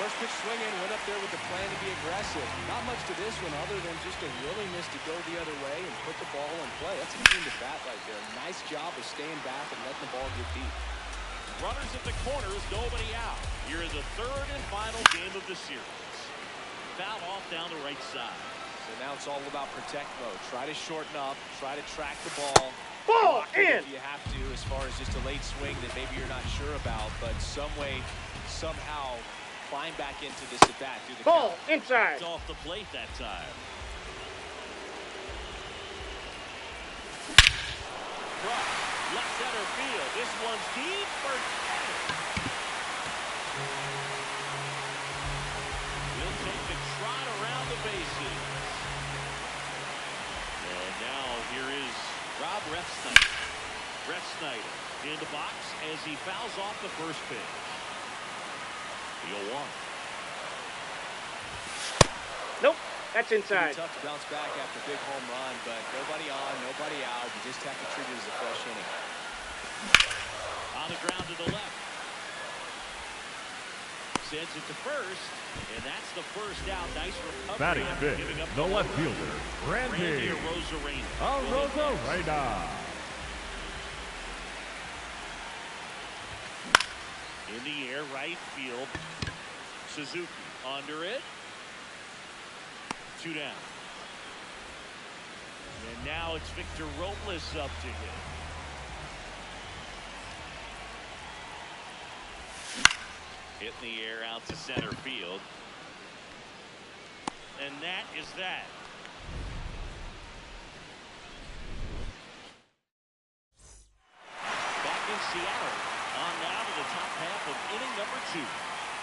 First pitch swinging, went up there with the plan to be aggressive. Not much to this one other than just a willingness to go the other way and put the ball in play. That's a team to bat right there. Nice job of staying back and letting the ball get deep. Runners at the corners, nobody out. Here is the 3rd and final game of the series. Foul off down the right side. So now it's all about protect mode. Try to shorten up, try to track the ball. Ball in. If you have to, as far as just a late swing that maybe you're not sure about, but some way, somehow climb back into this at bat through the Ball count. inside. It's off the plate that time. Cross, left center field. This one's deep for Cannon. He'll take the trot around the bases. And now here is Rob Refsnyder. Refsnyder in the box as he fouls off the first pitch. The 0-1. Nope, that's inside. Tough to bounce back after a big home run, but nobody on, nobody out. You just have to treat it as a fresh inning. On the ground to the left. Sends it to first, and that's the first out. Nice recovery. batting after fifth, giving up the left fielder, Randy Arozarena. Arozarena. In the air, right field. Suzuki under it. 2 down. And now it's Victor Robles up to hit. Hit in the air out to center field. And that is that. Back in Seattle. On now to the top half of inning number 2.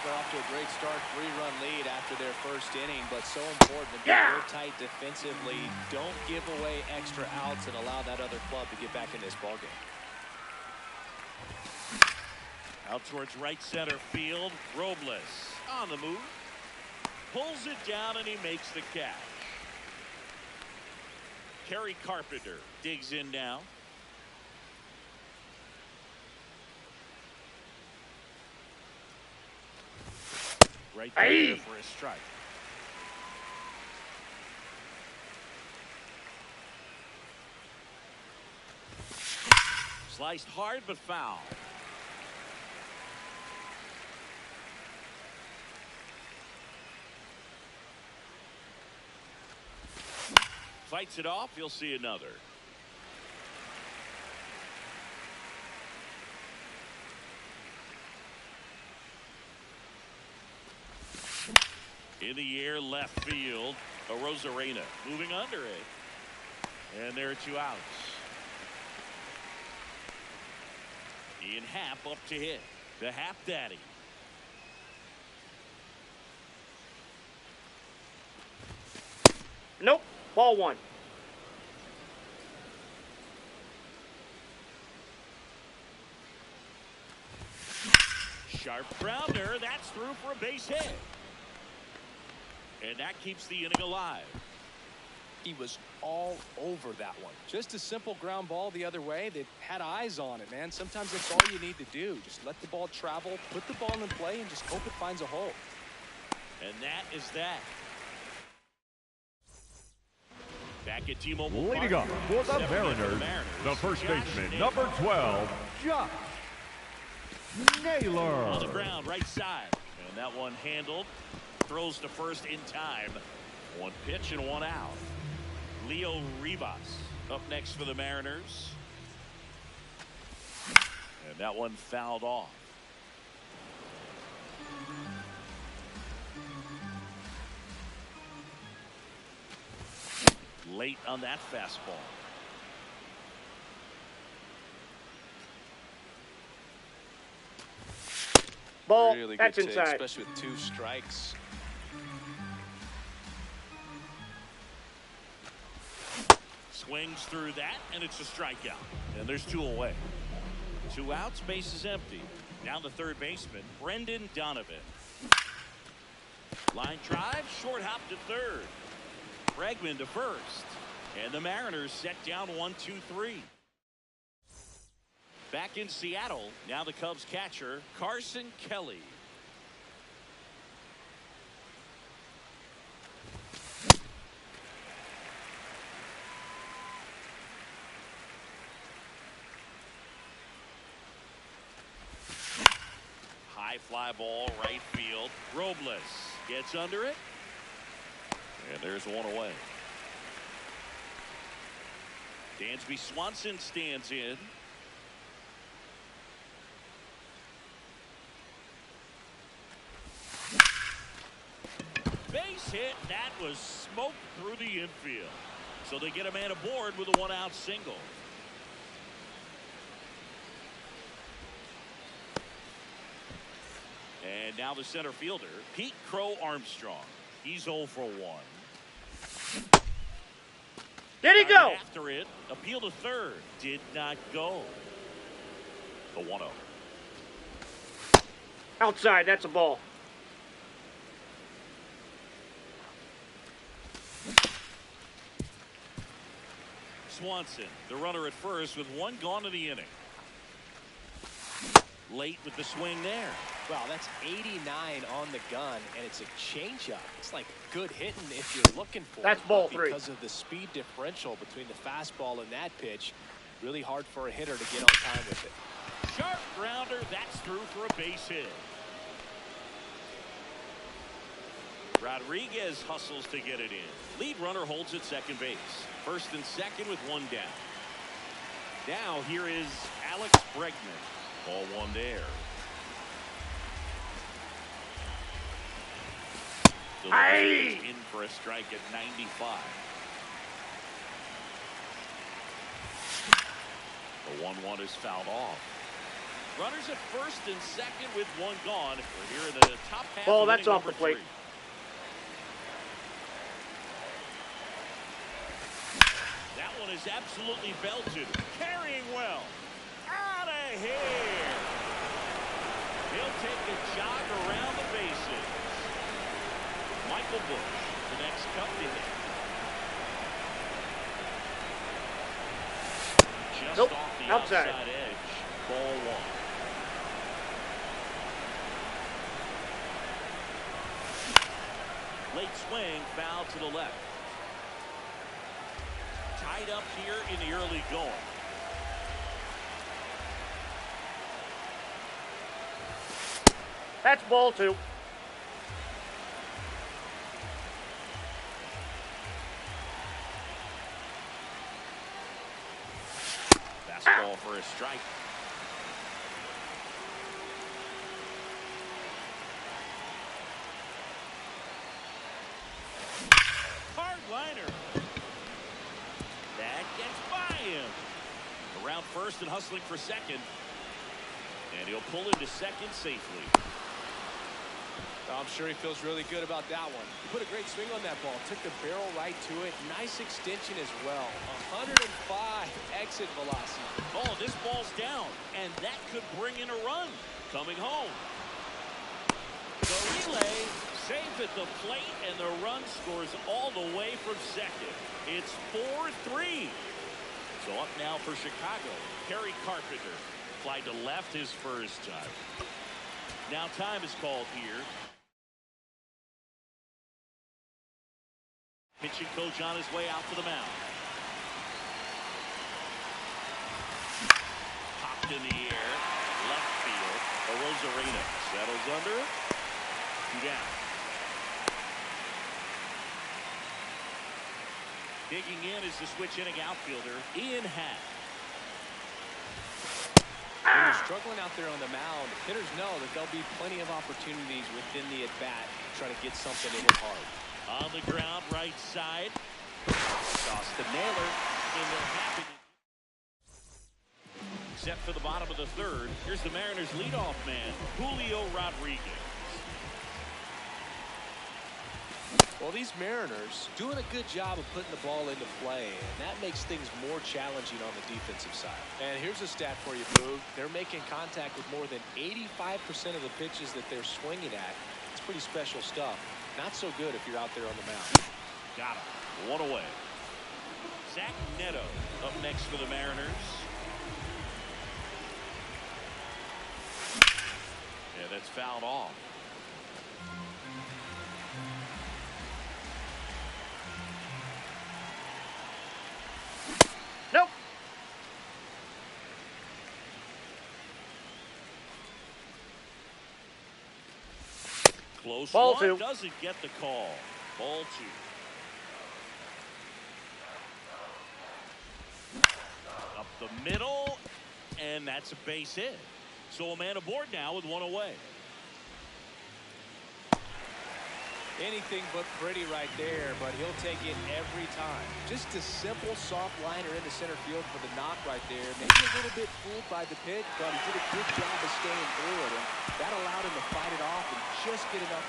They're off to a great start, 3-run lead after their first inning, but so important to be real tight defensively. Don't give away extra outs and allow that other club to get back in this ballgame. Out towards right center field. Robles on the move. Pulls it down and he makes the catch. Kerry Carpenter digs in now. Right there for a strike. Sliced hard but foul. Fights it off. You'll see another. In the air, left field. Arozarena moving under it. And there are 2 outs. Ian Happ up to hit. The Happ Daddy. Nope. Ball 1. Sharp grounder. That's through for a base hit. And that keeps the inning alive. He was all over that one. Just a simple ground ball the other way. They had eyes on it, man. Sometimes that's all you need to do. Just let the ball travel, put the ball in play, and just hope it finds a hole. And that is that. Back at T-Mobile Park. Leading up for the Mariners, the first baseman, number 12, Josh Naylor. On the ground, right side. And that one handled. Throws to first in time. 1 pitch and 1 out. Leo Rivas up next for the Mariners. And that one fouled off. Late on that fastball. Ball. Really That's good take, inside. especially with 2 strikes. Swings through that, and it's a strikeout. And there's 2 away. 2 outs, base is empty. Now the third baseman, Brendan Donovan. Line drive, short hop to third. Bregman to first. And the Mariners set down 1-2-3. Back in Seattle, now the Cubs catcher, Carson Kelly. High fly ball, right field. Robles gets under it. And there's 1 away. Dansby Swanson stands in. Base hit. That was smoked through the infield. So they get a man aboard with a 1-out single. And now the center fielder, Pete Crow Armstrong. He's 0 for 1. Did he go? After it, appeal to third. Did not go. The 1-0. Outside. That's a ball. Swanson, the runner at first with 1 gone in the inning. Late with the swing there. Wow, that's 89 on the gun, and it's a changeup. It's like good hitting if you're looking for it. That's ball 3. Because of the speed differential between the fastball and that pitch, really hard for a hitter to get on time with it. Sharp grounder, that's through for a base hit. Rodriguez hustles to get it in. Lead runner holds at second base. First and second with 1 down. Now here is Alex Bregman. Ball 1 there. Aye. In for a strike at 95. The 1-1 is fouled off. Runners at first and second with 1 gone. We're here in the top half. Ball, of that's inning off the number plate. 3. That one is absolutely belted. Carrying well. Out of here. He'll take a jog around the bases. Michael Busch, the next Cub to hit. Just Nope. off the Outside. edge. Ball 1. Late swing, foul to the left. Tied up here in the early going. That's ball 2. Fastball for a strike. around first and hustling for second. And he'll pull into second safely. I'm sure he feels really good about that one. He put a great swing on that ball. Took the barrel right to it. Nice extension as well. 105 exit velocity. Oh, this ball's down. And that could bring in a run. Coming home. The relay saved at the plate, and the run scores all the way from second. It's 4-3. So up now for Chicago. Kerry Carpenter. Fly to left his first time. Now time is called here. Pitching coach on his way out to the mound. Popped in the air. Left field. Arozarena settles under it. 2 down. Digging in is the switch inning outfielder, Ian Happ. When you're struggling out there on the mound, hitters know that there'll be plenty of opportunities within the at-bat to try to get something in it hard. On the ground, right side. Toss to Naylor. And they're happy. Except for the bottom of the third. Here's the Mariners' leadoff man, Julio Rodriguez. Well, these Mariners doing a good job of putting the ball into play, and that makes things more challenging on the defensive side. And here's a stat for you, Boog. They're making contact with more than 85% of the pitches that they're swinging at. It's pretty special stuff. Not so good if you're out there on the mound. Got him. 1 away. Zach Neto up next for the Mariners. Yeah, that's fouled off. Nope. Close Ball one. 2. Doesn't get the call. Ball 2. Up the middle, and that's a base hit. So a man aboard now with 1 away. Anything but pretty right there, but he'll take it every time. Just a simple soft liner into center field for the knock right there. Maybe a little bit fooled by the pitch, but he did a good job of staying through it, and that allowed him to fight it off and just get enough.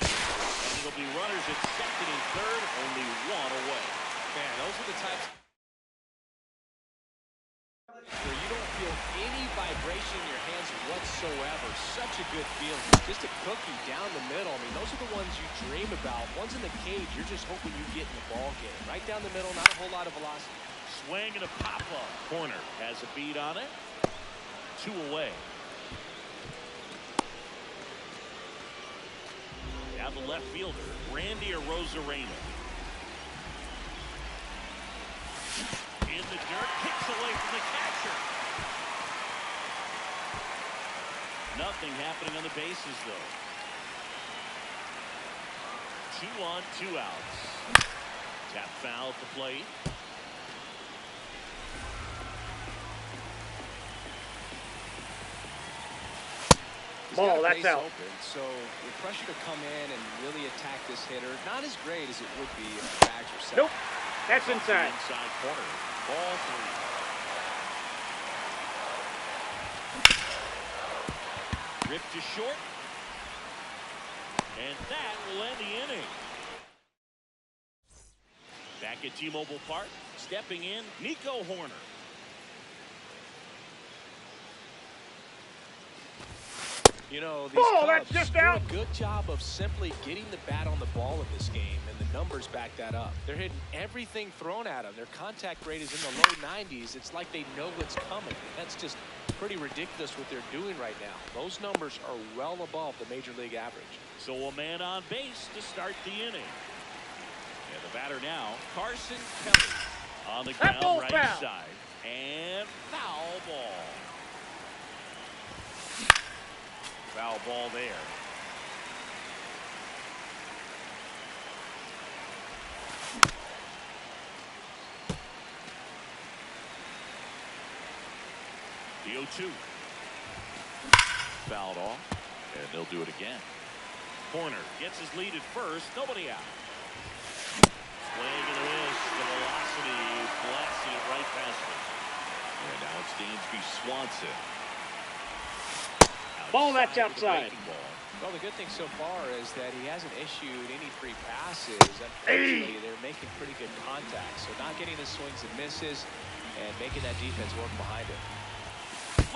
And it'll be runners at second and third, only 1 away. Man, those are the types where you don't feel any vibration in your hands whatsoever. Such a good feeling. Just a cookie down the middle. I mean, those are the ones you dream about. Ones in the cage, you're just hoping you get in the ball game. Right down the middle, not a whole lot of velocity. Swing and a pop-up. Corner has a beat on it. 2 away. Now the left fielder, Randy Arozarena. In the dirt, kicks away from the catcher. Nothing happening on the bases, though. 2 on, 2 outs. Tap foul at the plate. Ball, that's out. Open, so the pressure to come in and really attack this hitter, not as great as it would be if the bags were set. Nope. That's inside. Inside corner. Ball 3. Ripped to short. And that will end the inning. Back at T-Mobile Park, stepping in, Nico Hoerner. You know, these Ball, Cubs that's just do out. a good job of simply getting the bat on the ball in this game, and the numbers back that up. They're hitting everything thrown at them. Their contact rate is in the low 90s. It's like they know what's coming. That's just pretty ridiculous what they're doing right now. Those numbers are well above the major league average. So a man on base to start the inning. And the batter now, Carson Kelly. On the ground, ball's right foul. side. And foul ball. Foul ball there. The 0-2. Fouled off, and they'll do it again. Hoerner gets his lead at first, nobody out. Swing and a miss, the velocity Dansby Swanson. Ball, that's outside. Well, the good thing so far is that he hasn't issued any free passes. Unfortunately, they're making pretty good contact. So not getting the swings and misses and making that defense work behind him.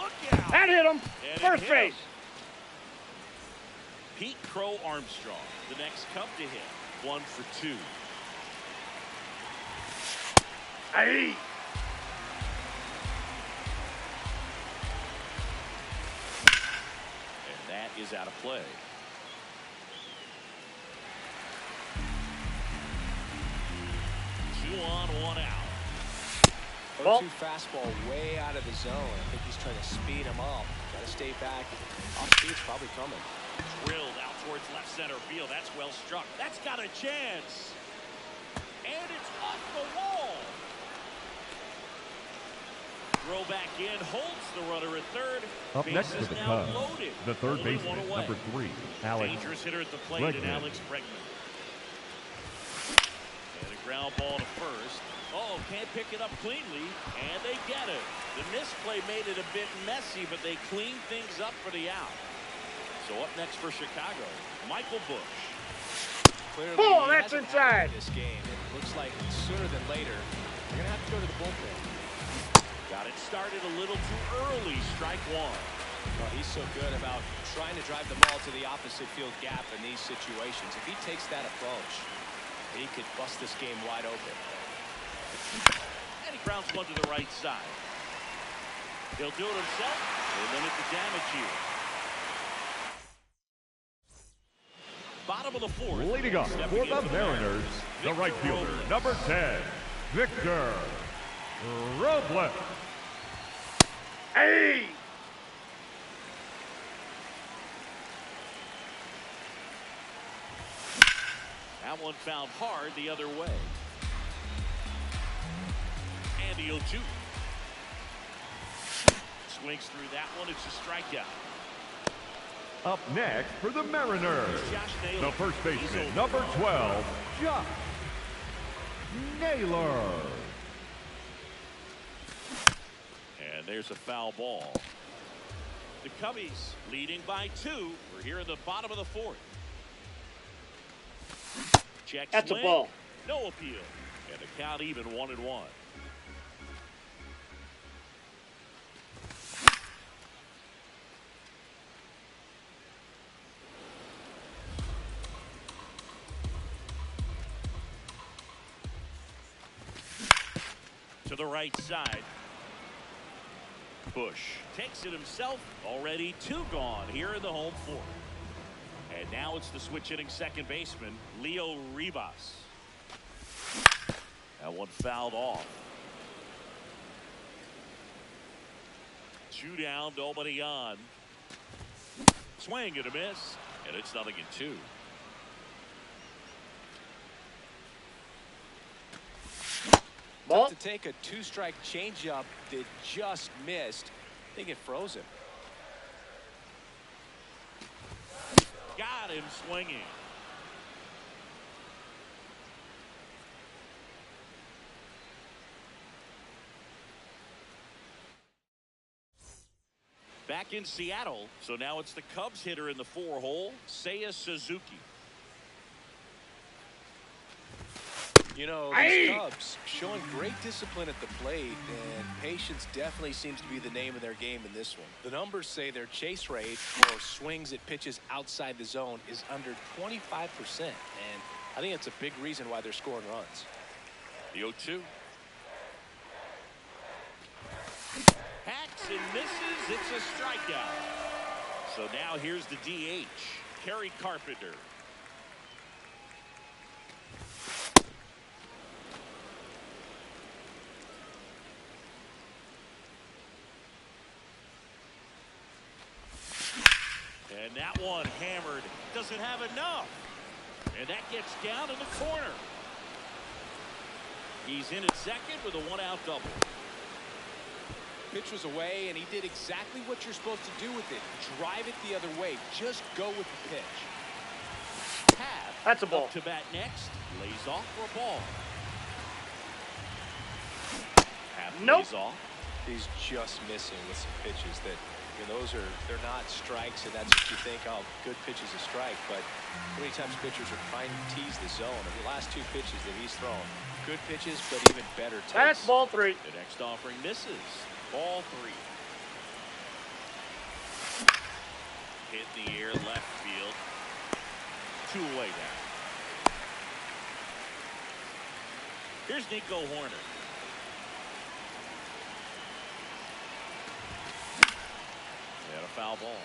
Look out! That hit him. And First base. Pete Crow Armstrong, the next Cub to hit. 1 for 2. Aye. And that is out of play. Two on, one out. 0-2 fastball way out of the zone. I think he's trying to speed him up. Got to stay back. Off speed's probably coming. Drilled out towards left center field. That's well struck. That's got a chance. And it's off the wall. Throw back in, holds the runner at third. Up next for the Cubs, loaded. the third baseman, number 3, Alex Dangerous hitter at the plate, and Alex Bregman. And a ground ball to first. Oh, can't pick it up cleanly, and they get it. The misplay made it a bit messy, but they cleaned things up for the out. So up next for Chicago, Michael Busch. Clearly, Oh, that's inside. This game. It looks like sooner than later, they're going to have to go to the bullpen. Got it started a little too early. Strike one. Well, he's so good about trying to drive the ball to the opposite field gap in these situations. If he takes that approach, he could bust this game wide open. And he grounds one to the right side. He'll do it himself. He'll limit the damage here. Bottom of the fourth. Leading off for the Mariners, the right fielder, number 10, Victor Robles. Hey! That one found hard the other way. And the 0-2. Swings through that one. It's a strikeout. Up next for the Mariners, the first baseman, number 12, Josh Naylor. And there's a foul ball. The Cubbies leading by 2. We're here in the bottom of the fourth. Check That's swing. a ball. No appeal. And the count even 1-1. To the right side. Busch takes it himself. Already 2 gone here in the home fourth. And now it's the switch hitting second baseman, Leo Rivas. That one fouled off. 2 down, nobody on. Swing and a miss. And it's 0-2. Ball. To take a 2-strike changeup that just missed, I think it froze him. Got him swinging. Back in Seattle, so now it's the Cubs hitter in the 4-hole, Seiya Suzuki. You know, the Cubs showing great discipline at the plate, and patience definitely seems to be the name of their game in this one. The numbers say their chase rate for swings at pitches outside the zone is under 25%, and I think it's a big reason why they're scoring runs. The 0-2. Hacks and misses. It's a strikeout. So now here's the DH, Kerry Carpenter. And that one hammered. Doesn't have enough. And that gets down in the corner. He's in at second with a 1-out double. Pitch was away, and he did exactly what you're supposed to do with it. Drive it the other way. Just go with the pitch. That's a ball. Up to bat next. Lays off for a ball. Half Nope. lays off. He's just missing with some pitches that, you know, they're not strikes, and that's what you think, oh, good pitch is a strike. But how many times pitchers are trying to tease the zone? And the last 2 pitches that he's thrown, good pitches, but even better takes. That's ball 3. The next offering misses. Ball 3. Hit in the air, left field. 2 away now. Here's Nico Horner. And a foul ball.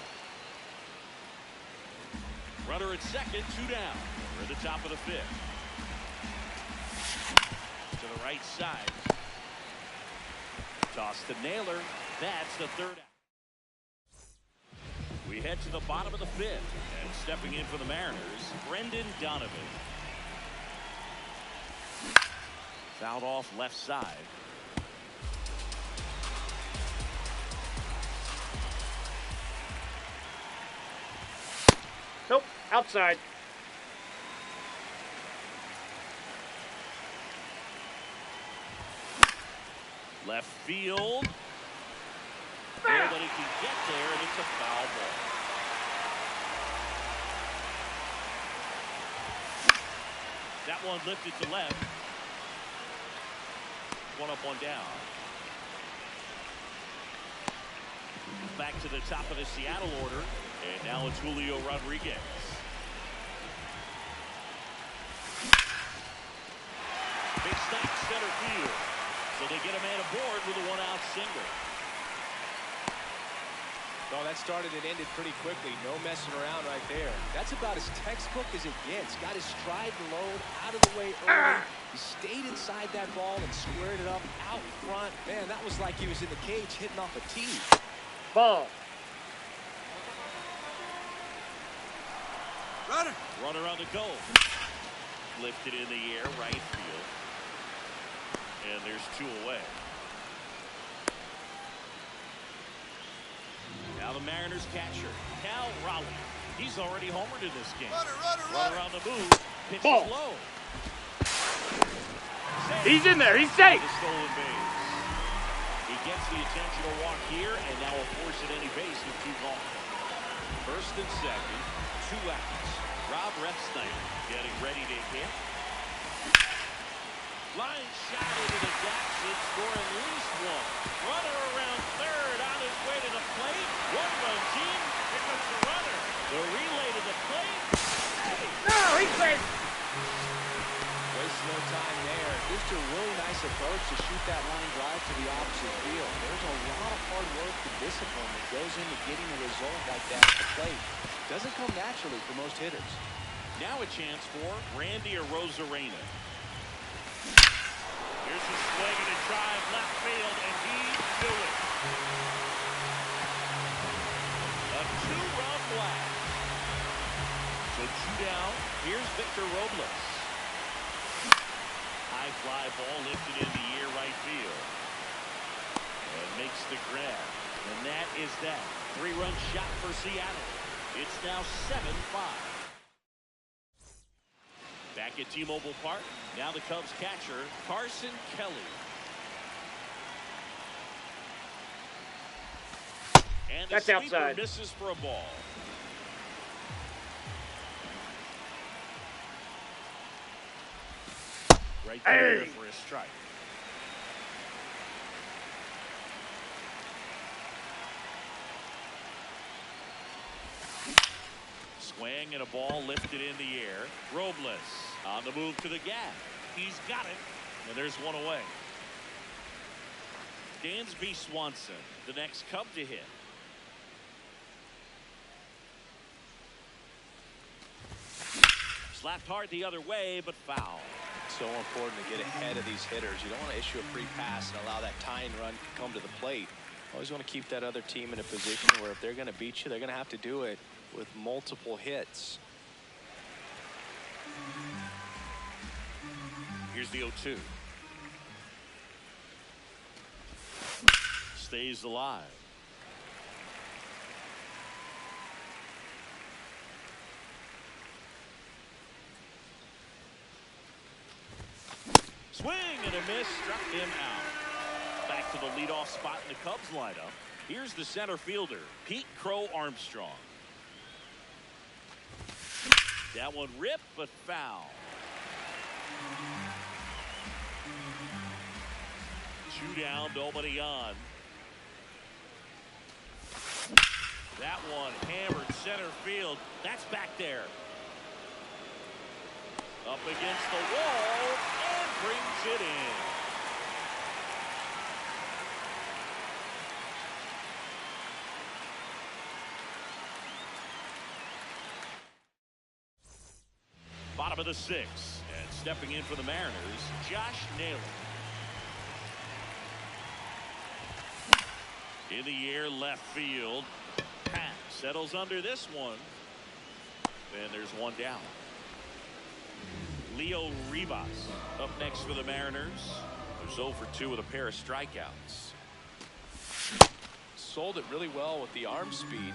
Runner at second, 2 down. We're at the top of the 5th. To the right side. Toss to Naylor. That's the 3rd out. We head to the bottom of the 5th. And stepping in for the Mariners, Brendan Donovan. Fouled off left side. Nope, outside. Left field. Nobody can get there, and it's a foul ball. That one lifted to left. 1 up, 1 down. Back to the top of the Seattle order, and now it's Julio Rodriguez. Big stack center field. So they get a man aboard with a 1-out single. Well, that started and ended pretty quickly. No messing around right there. That's about as textbook as it gets. Got his stride and load out of the way early. He stayed inside that ball and squared it up out front. Man, that was like he was in the cage hitting off a tee. Ball. Runner on the go. Lifted in the air, right field. And there's 2 away. Now the Mariners catcher, Cal Raleigh. He's already homered in this game. Runner on the move. Pitch Ball. is low. He's in there. He's safe. The stolen base. He gets the intentional walk here, and now will force at any base with 2 gone. First and second, 2 outs. Rob Refsnyder getting ready to hit. Line shot into the Jackson, scoring at least 1. Runner around third on his way to the plate. 1-run team. Here comes the runner. The relay to the plate. No, he's safe. Wastes no time there. Just a really nice approach to shoot that line drive to the opposite field. There's a lot of hard work and discipline that goes into getting a result like that at the plate. Doesn't come naturally for most hitters. Now a chance for Randy Arozarena. Here's a swing and a drive left field, and he do it. A 2-run blast. So 2 down. Here's Victor Robles. High fly ball lifted in the air, right field. And makes the grab. And that is that. 3-run shot for Seattle. It's now 7-5. Back at T-Mobile Park. Now the Cubs catcher, Carson Kelly. And That's sweeper outside. misses for a ball. Right there for a strike. Swing and a ball lifted in the air. Robles on the move to the gap. He's got it. And there's 1 away. Dansby Swanson, the next Cub to hit. Slapped hard the other way, but foul. So important to get ahead of these hitters. You don't want to issue a free pass and allow that tying run to come to the plate. Always want to keep that other team in a position where if they're going to beat you, they're going to have to do it with multiple hits. Here's the 0-2. Stays alive. Swing and a miss, struck him out. Back to the leadoff spot in the Cubs lineup. Here's the center fielder, Pete Crow Armstrong. That one ripped, but foul. 2 down, nobody on. That one hammered center field. That's back there. Up against the wall and brings it in. Bottom of the 6th, and stepping in for the Mariners, Josh Naylor. In the air, left field. Pat settles under this one. And there's one down. Leo Rivas up next for the Mariners. They're 0 for 2 with a pair of strikeouts. Sold it really well with the arm speed.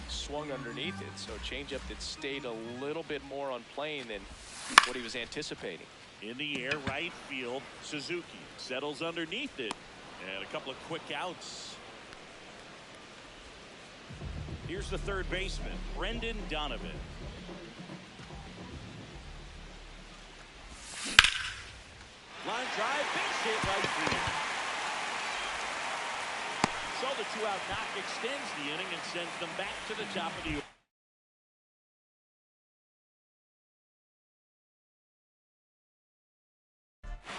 Swung underneath it, so a changeup that stayed a little bit more on plane than what he was anticipating. In the air, right field, Suzuki settles underneath it, and a couple of quick outs. Here's the third baseman, Brendan Donovan. Line drive, base hit, right field. So the 2-out knock extends the inning and sends them back to the top of the order.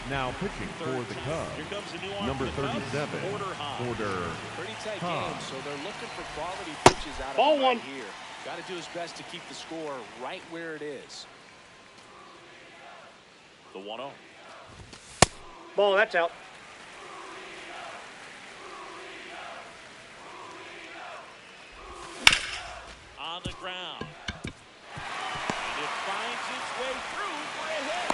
Now pitching for the Cubs, Here comes a new arm number for the Cubs, 37, Porter Hahn. Porter Pretty tight Hahn. game, so they're looking for quality pitches out of Ball him right one. here. Got to do his best to keep the score right where it is. The 1-0. Ball, that's out. On the ground. And it finds its way through for a hit.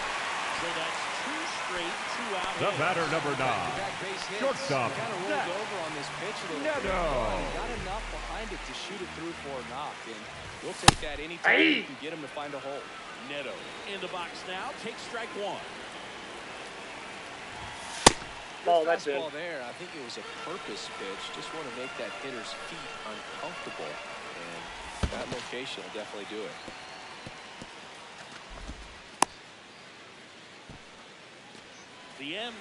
So that's 2 straight 2-out The hits. batter, number 9, Back-to-back base hits. shortstop, Kind of Zach rolled over on this pitch a little bit. Neto. He got enough behind it to shoot it through for a knock, and we'll take that anytime Hey. you can get him to find a hole. Neto in the box now. Takes strike 1. Ball, that's in. Fastball there. I think it was a purpose pitch. Just want to make that hitter's feet uncomfortable, and that location will definitely do it. The M's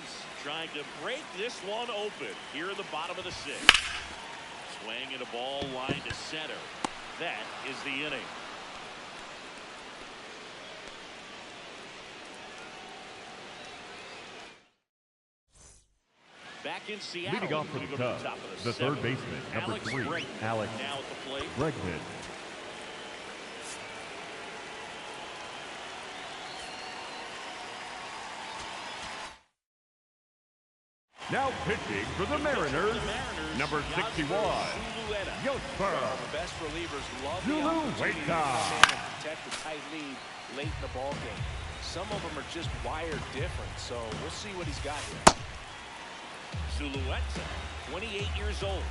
trying to break this one open here in the bottom of the 6th. Swing and a ball line to center. That is the inning. Back in Seattle. leading off for we the go to Cubs, top of the third 7th. baseman, number Alex 3, Bregman Alex now at the plate. Bregman. Now pitching for the Mariners, number 61, Yosper The best relievers love the opportunity to Zulueta. come in and protect the tight lead late in the ball game. Some of them are just wired different, so we'll see what he's got here. Zulueta, 28 years old.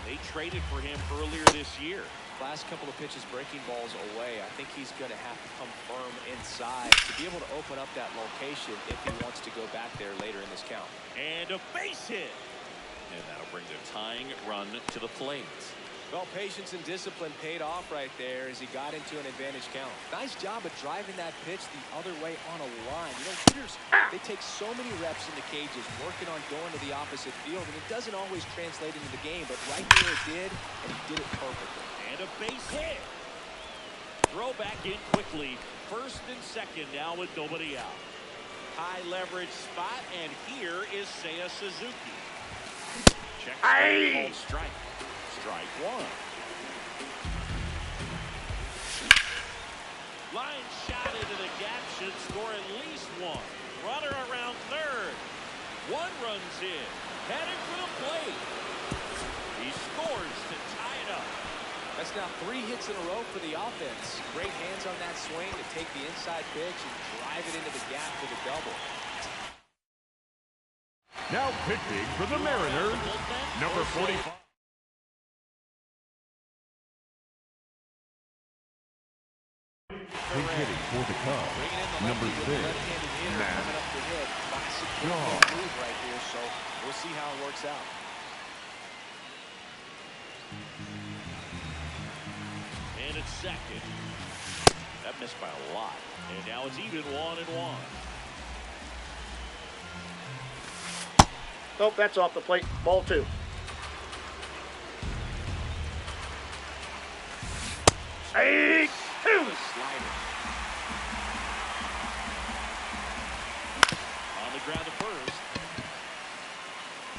They traded for him earlier this year. Last couple of pitches breaking balls away. I think he's going to have to come firm inside to be able to open up that location if he wants to go back there later in this count. And a base hit. And that'll bring the tying run to the plate. Well, patience and discipline paid off right there as he got into an advantage count. Nice job of driving that pitch the other way on a line. You know, hitters, they take so many reps in the cages working on going to the opposite field, and it doesn't always translate into the game, but right there it did, and he did it perfectly. And a base hit. Throw back in quickly. First and second now with nobody out. High leverage spot, and here is Seiya Suzuki. Check called strike. Strike 1. Line shot into the gap should score at least 1. Runner around third. 1 runs in. Headed for the plate. He scores to tie it up. That's now 3 hits in a row for the offense. Great hands on that swing to take the inside pitch and drive it into the gap for the double. Now pitching for the Mariners, number 45. Big hitting for the Cubs, number 6, Matt That's a good move right here, so we'll see how it works out. And it's second. That missed by a lot. And now it's even 1-1. Nope, that's off the plate. Ball 2. Hey, 2. Slider. On the ground to first.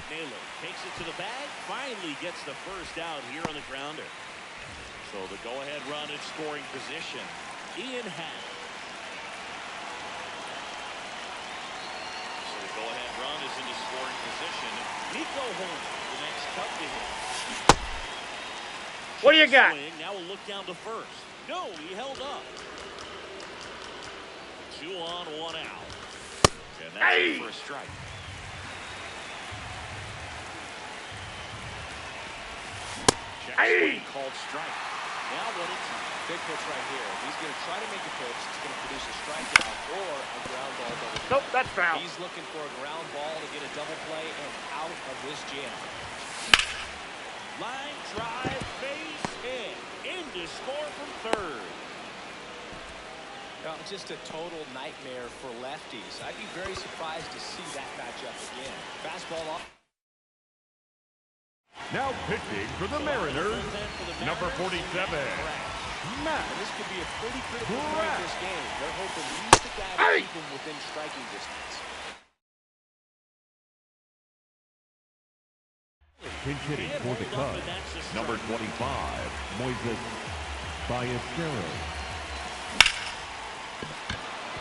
Naylor takes it to the bag. Finally gets the first out here on the grounder. So the go-ahead run in scoring position. Ian Happ. So the go-ahead run is into scoring position. Nico Holmes, the next cup to hit. What do you got? Swing. Now we'll look down to first. No, he held up. 2 on, 1 out. And that's it for a strike. Check swing called strike. Now what it's Big pitch right here. If he's going to try to make a pitch, it's going to produce a strikeout or a ground ball double play. Nope, that's foul. He's looking for a ground ball to get a double play and out of this jam. line drive, base hit. In to score from third. Well, just a total nightmare for lefties. I'd be very surprised to see that matchup again. Fastball off. Now pitching for the Mariners, number 47, Matt. This could be a pretty critical point in this game. They're hoping he's the guy to keep him within striking distance. Pinch hitting for the Cubs, number 25, Moises Ballesteros.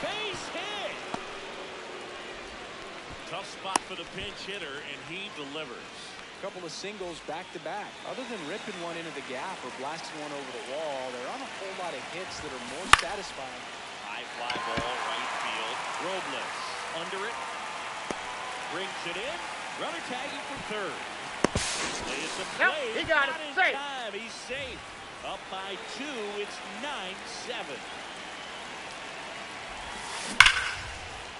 Base hit. Tough spot for the pinch hitter, and he delivers. Couple of singles back-to-back. Other than ripping one into the gap or blasting one over the wall, there aren't a whole lot of hits that are more satisfying. High fly ball, right field. Robles under it. Brings it in. Runner tagging from third. It's a play. Yep, he got it. Safe. Time. He's safe. Up by 2. It's 9-7.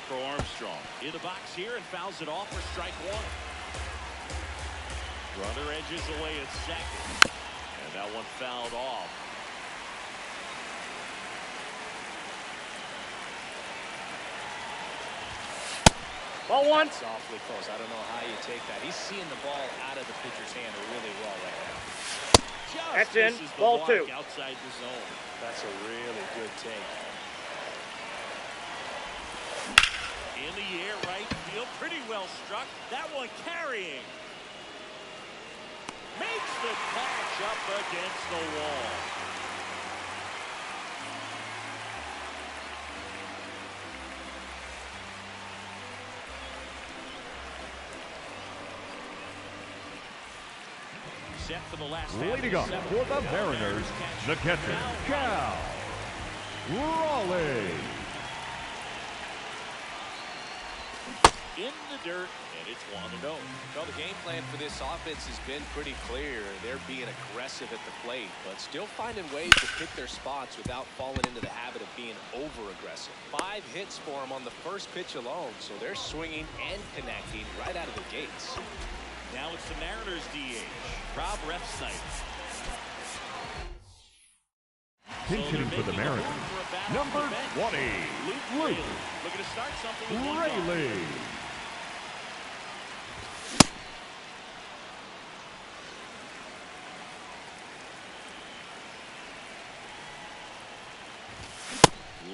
For Armstrong. In the box here and fouls it off for strike 1. Runner edges away at second. And that one fouled off. Ball 1. It's awfully close. I don't know how you take that. He's seeing the ball out of the pitcher's hand really well right now. That's in. Ball 2. Outside the zone. That's a really good take. In the air, right field. Pretty well struck. That one carrying. Makes the catch up against the wall. Set for the last Leading up for the Mariners, the catcher, Cal Raleigh. In the dirt, and it's 1-0. Well, the game plan for this offense has been pretty clear. They're being aggressive at the plate, but still finding ways to pick their spots without falling into the habit of being over-aggressive. 5 hits for them on the first pitch alone, so they're swinging and connecting right out of the gates. Now it's the Mariners DH, Rob Refsnyder. Pinch hitting for the Mariners, number 20, Luke Looking to start something with Raley.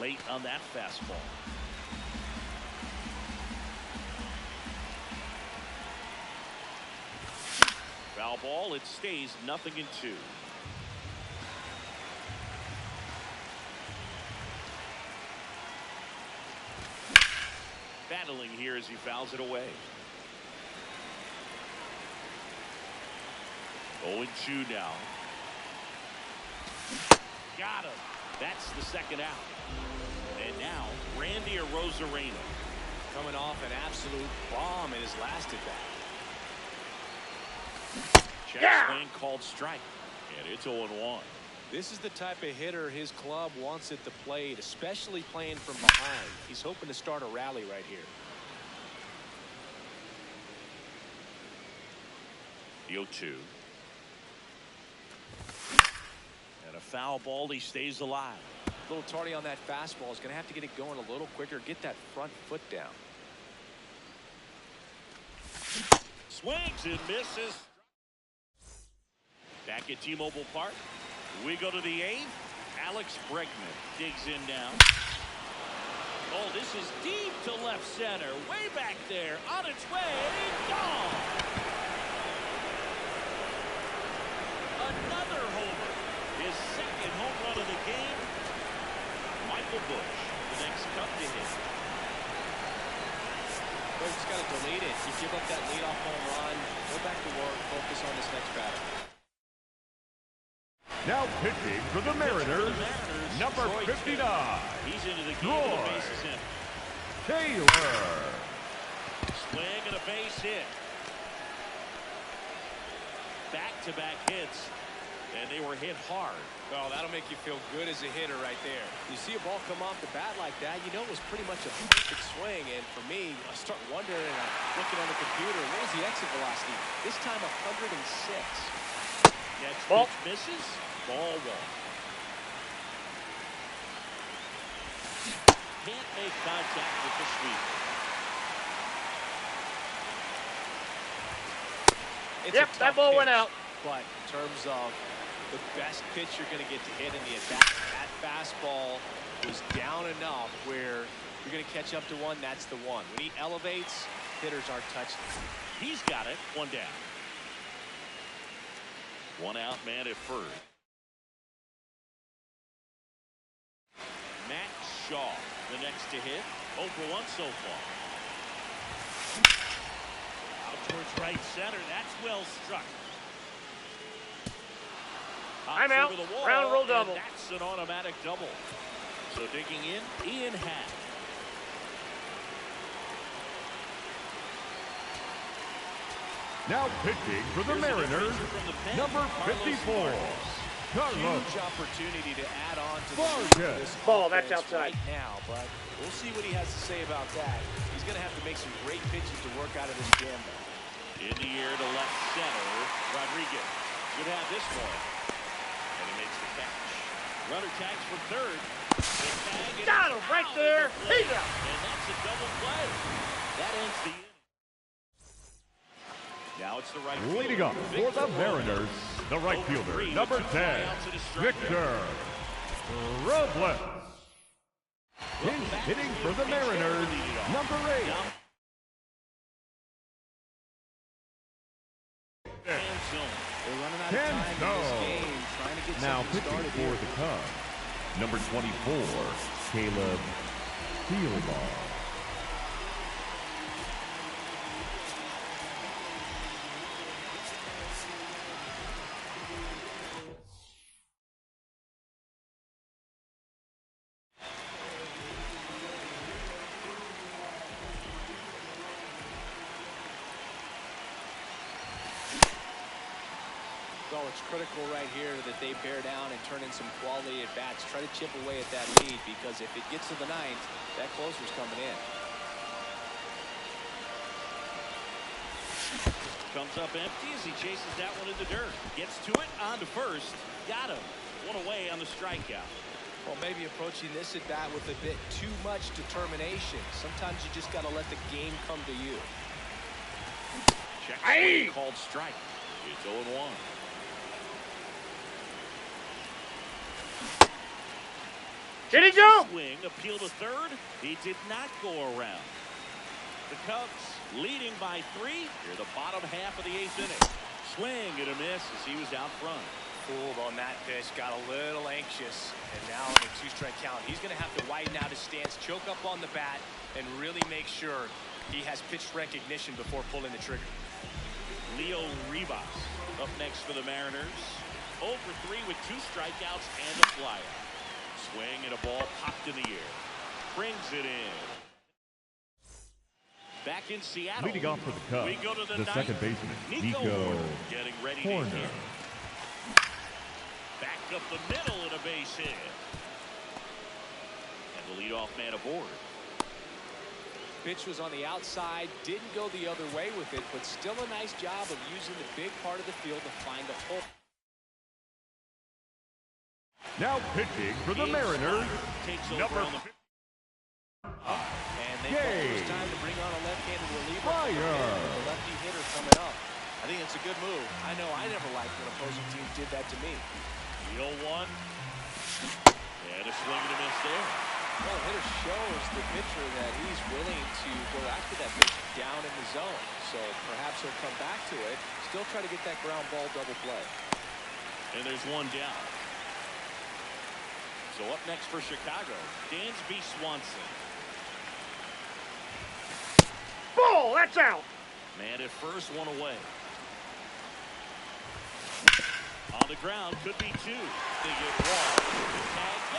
Late on that fastball. Foul ball. It stays 0-2. Battling here as he fouls it away. 0-2 now. Got him. That's the second out. And now, Randy Arozarena. Coming off an absolute bomb in his last at bat. Check swing called strike. And it's 0-1. This is the type of hitter his club wants at the plate, especially playing from behind. He's hoping to start a rally right here. The 0-2. And a foul ball. He stays alive. A little tardy on that fastball. Is going to have to get it going a little quicker. Get that front foot down. Swings and misses. Back at T-Mobile Park. We go to the 8th. Alex Bregman digs in now. Oh, this is deep to left center. Way back there. On its way. Gone. Another homer. His second home run of the game. Michael Busch, the next cup to hit. Well, just got to delete it. You give up that leadoff home run. Go back to work. Focus on this next batter. Now pitching for the Mariners, number 59. He's into the game with a base hit. Taylor. Swing and a base hit. Back-to-back hits, and they were hit hard. Oh, that'll make you feel good as a hitter right there. You see a ball come off the bat like that, you know it was pretty much a perfect swing. And for me, I start wondering, and I'm looking on the computer, what was the exit velocity? This time 106. Next Ball. pitch misses. Ball 1. Can't make contact with the sweep. Yep, that ball went out. But in terms of the best pitch you're going to get to hit in the at-bat, that fastball was down enough where you're going to catch up to one, that's the one. When he elevates, hitters aren't touching. He's got it. 1 down. 1 out, man at first. Matt Shaw, the next to hit. 0 for 1 so far. Out towards right center. That's well struck. I'm out. Ground rule double. That's an automatic double. So digging in, Ian Happ. Now pitching for the Mariners, number 54. Carlos. Huge opportunity to add on to this Ball, that's offense outside. right now, but we'll see what he has to say about that. He's going to have to make some great pitches to work out of this jam. In the air to left center. Rodriguez should have this one. And he makes the catch. Runner tags for third. Got him right there. He's out. And that's a double play. That ends the inning. Now it's the right fielder. Leading up for the Mariners, the right fielder, number 10, Victor Robles. Hitting for the Mariners, number 8. They're running out of time in this game, trying to get Now something pitching started for here. the Cubs, number 24, Caleb Thielbar. So it's critical right here that they bear down and turn in some quality at bats. Try to chip away at that lead, because if it gets to the 9th, that closer's coming in. Comes up empty as he chases that one in the dirt. Gets to it, on to first. Got him. 1 away on the strikeout. Well, maybe approaching this at bat with a bit too much determination. Sometimes you just got to let the game come to you. Check swing called strike. It's 0-1. Did he go? Swing, appeal to third. He did not go around. The Cubs leading by 3 here the bottom half of the 8th inning. Swing and a miss as he was out front. Fooled on that pitch, got a little anxious, and now in a 2-strike count, he's going to have to widen out his stance, choke up on the bat, and really make sure he has pitch recognition before pulling the trigger. Leo Rivas up next for the Mariners. 0 for 3 with 2 strikeouts and a flyout. Swing and a ball popped in the air. Brings it in. Back in Seattle. Leading off for the Cubs, We go to the second baseman, Nico Horner, getting ready to Horner. hit. Back up the middle and a base hit. And the leadoff man aboard. Pitch was on the outside, didn't go the other way with it, but still a nice job of using the big part of the field to find a hole. Now pitching for the Mariners, number And they thought it was time to bring on a left-handed reliever. Fire. The lefty hitter coming up. I think it's a good move. I know I never liked when opposing teams did that to me. The 0-1. And a swing and a miss there. Well, the hitter shows the pitcher that he's willing to go after that pitch down in the zone. So perhaps he'll come back to it, still try to get that ground ball double play. And there's one down. So up next for Chicago, Dansby Swanson. Ball, that's out. Man at first, one away. On the ground, could be two. They get one.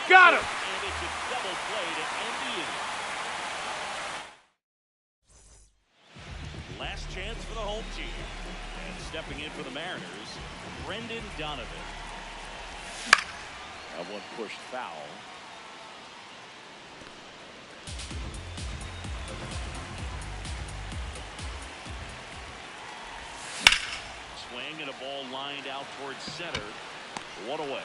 Got him. And it's a double play to end the inning. Last chance for the home team. And stepping in for the Mariners, Brendan Donovan. That one pushed foul. Swing and a ball lined out towards center. One away.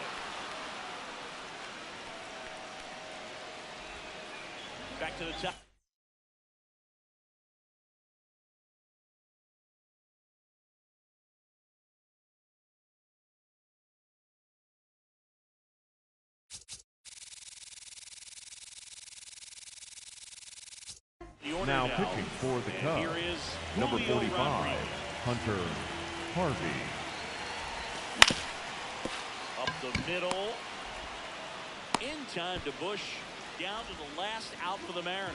Back to the top. now pitching for the Cubs, here is number Julio 45, Rodriguez. Hunter Harvey. Up the middle. In time to Bush. Down to the last out for the Mariners.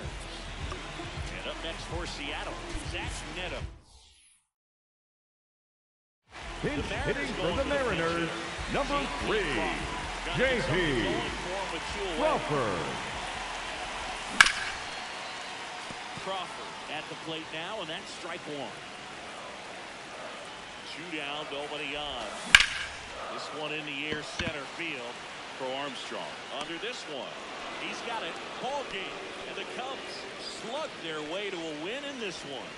And up next for Seattle, Zach Neto. Pinch hitting for the Mariners, number 3, J.P. Crawford. Crawford at the plate now, and that's strike one. 2 down, nobody on. This one in the air, center field for Armstrong. Under this one, he's got it. Ball game, and the Cubs slugged their way to a win in this one.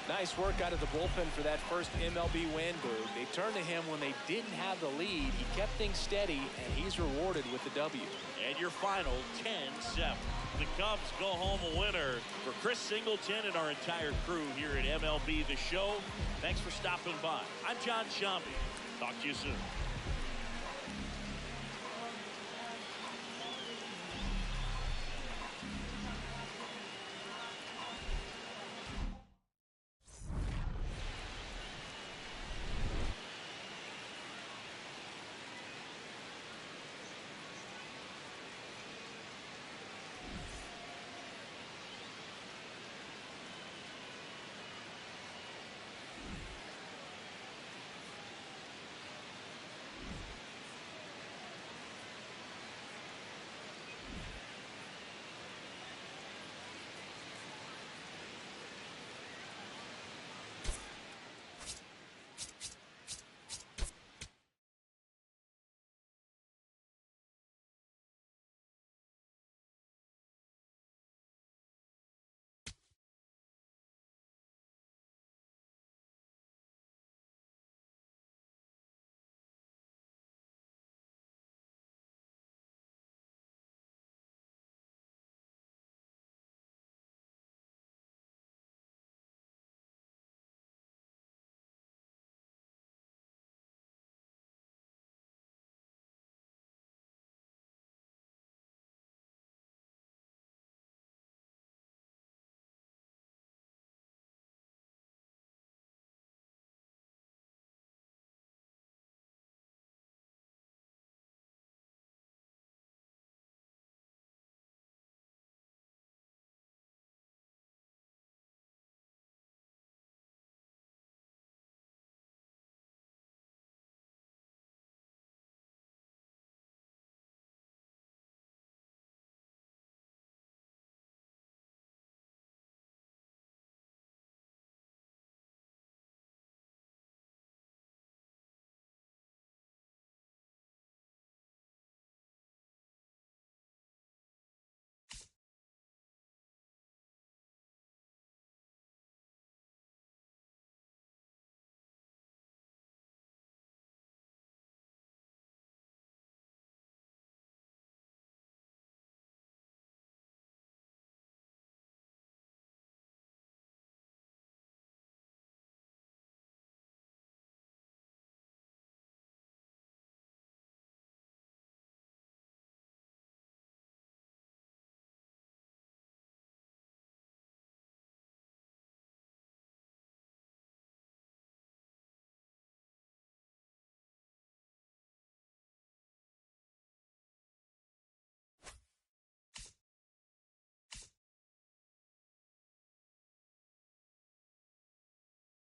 Nice work out of the bullpen for that first MLB win, Boog. They turned to him when they didn't have the lead. He kept things steady, and he's rewarded with the W. And your final 10-7. The Cubs go home a winner. For Chris Singleton and our entire crew here at MLB The Show, thanks for stopping by. I'm John Shambi. Talk to you soon.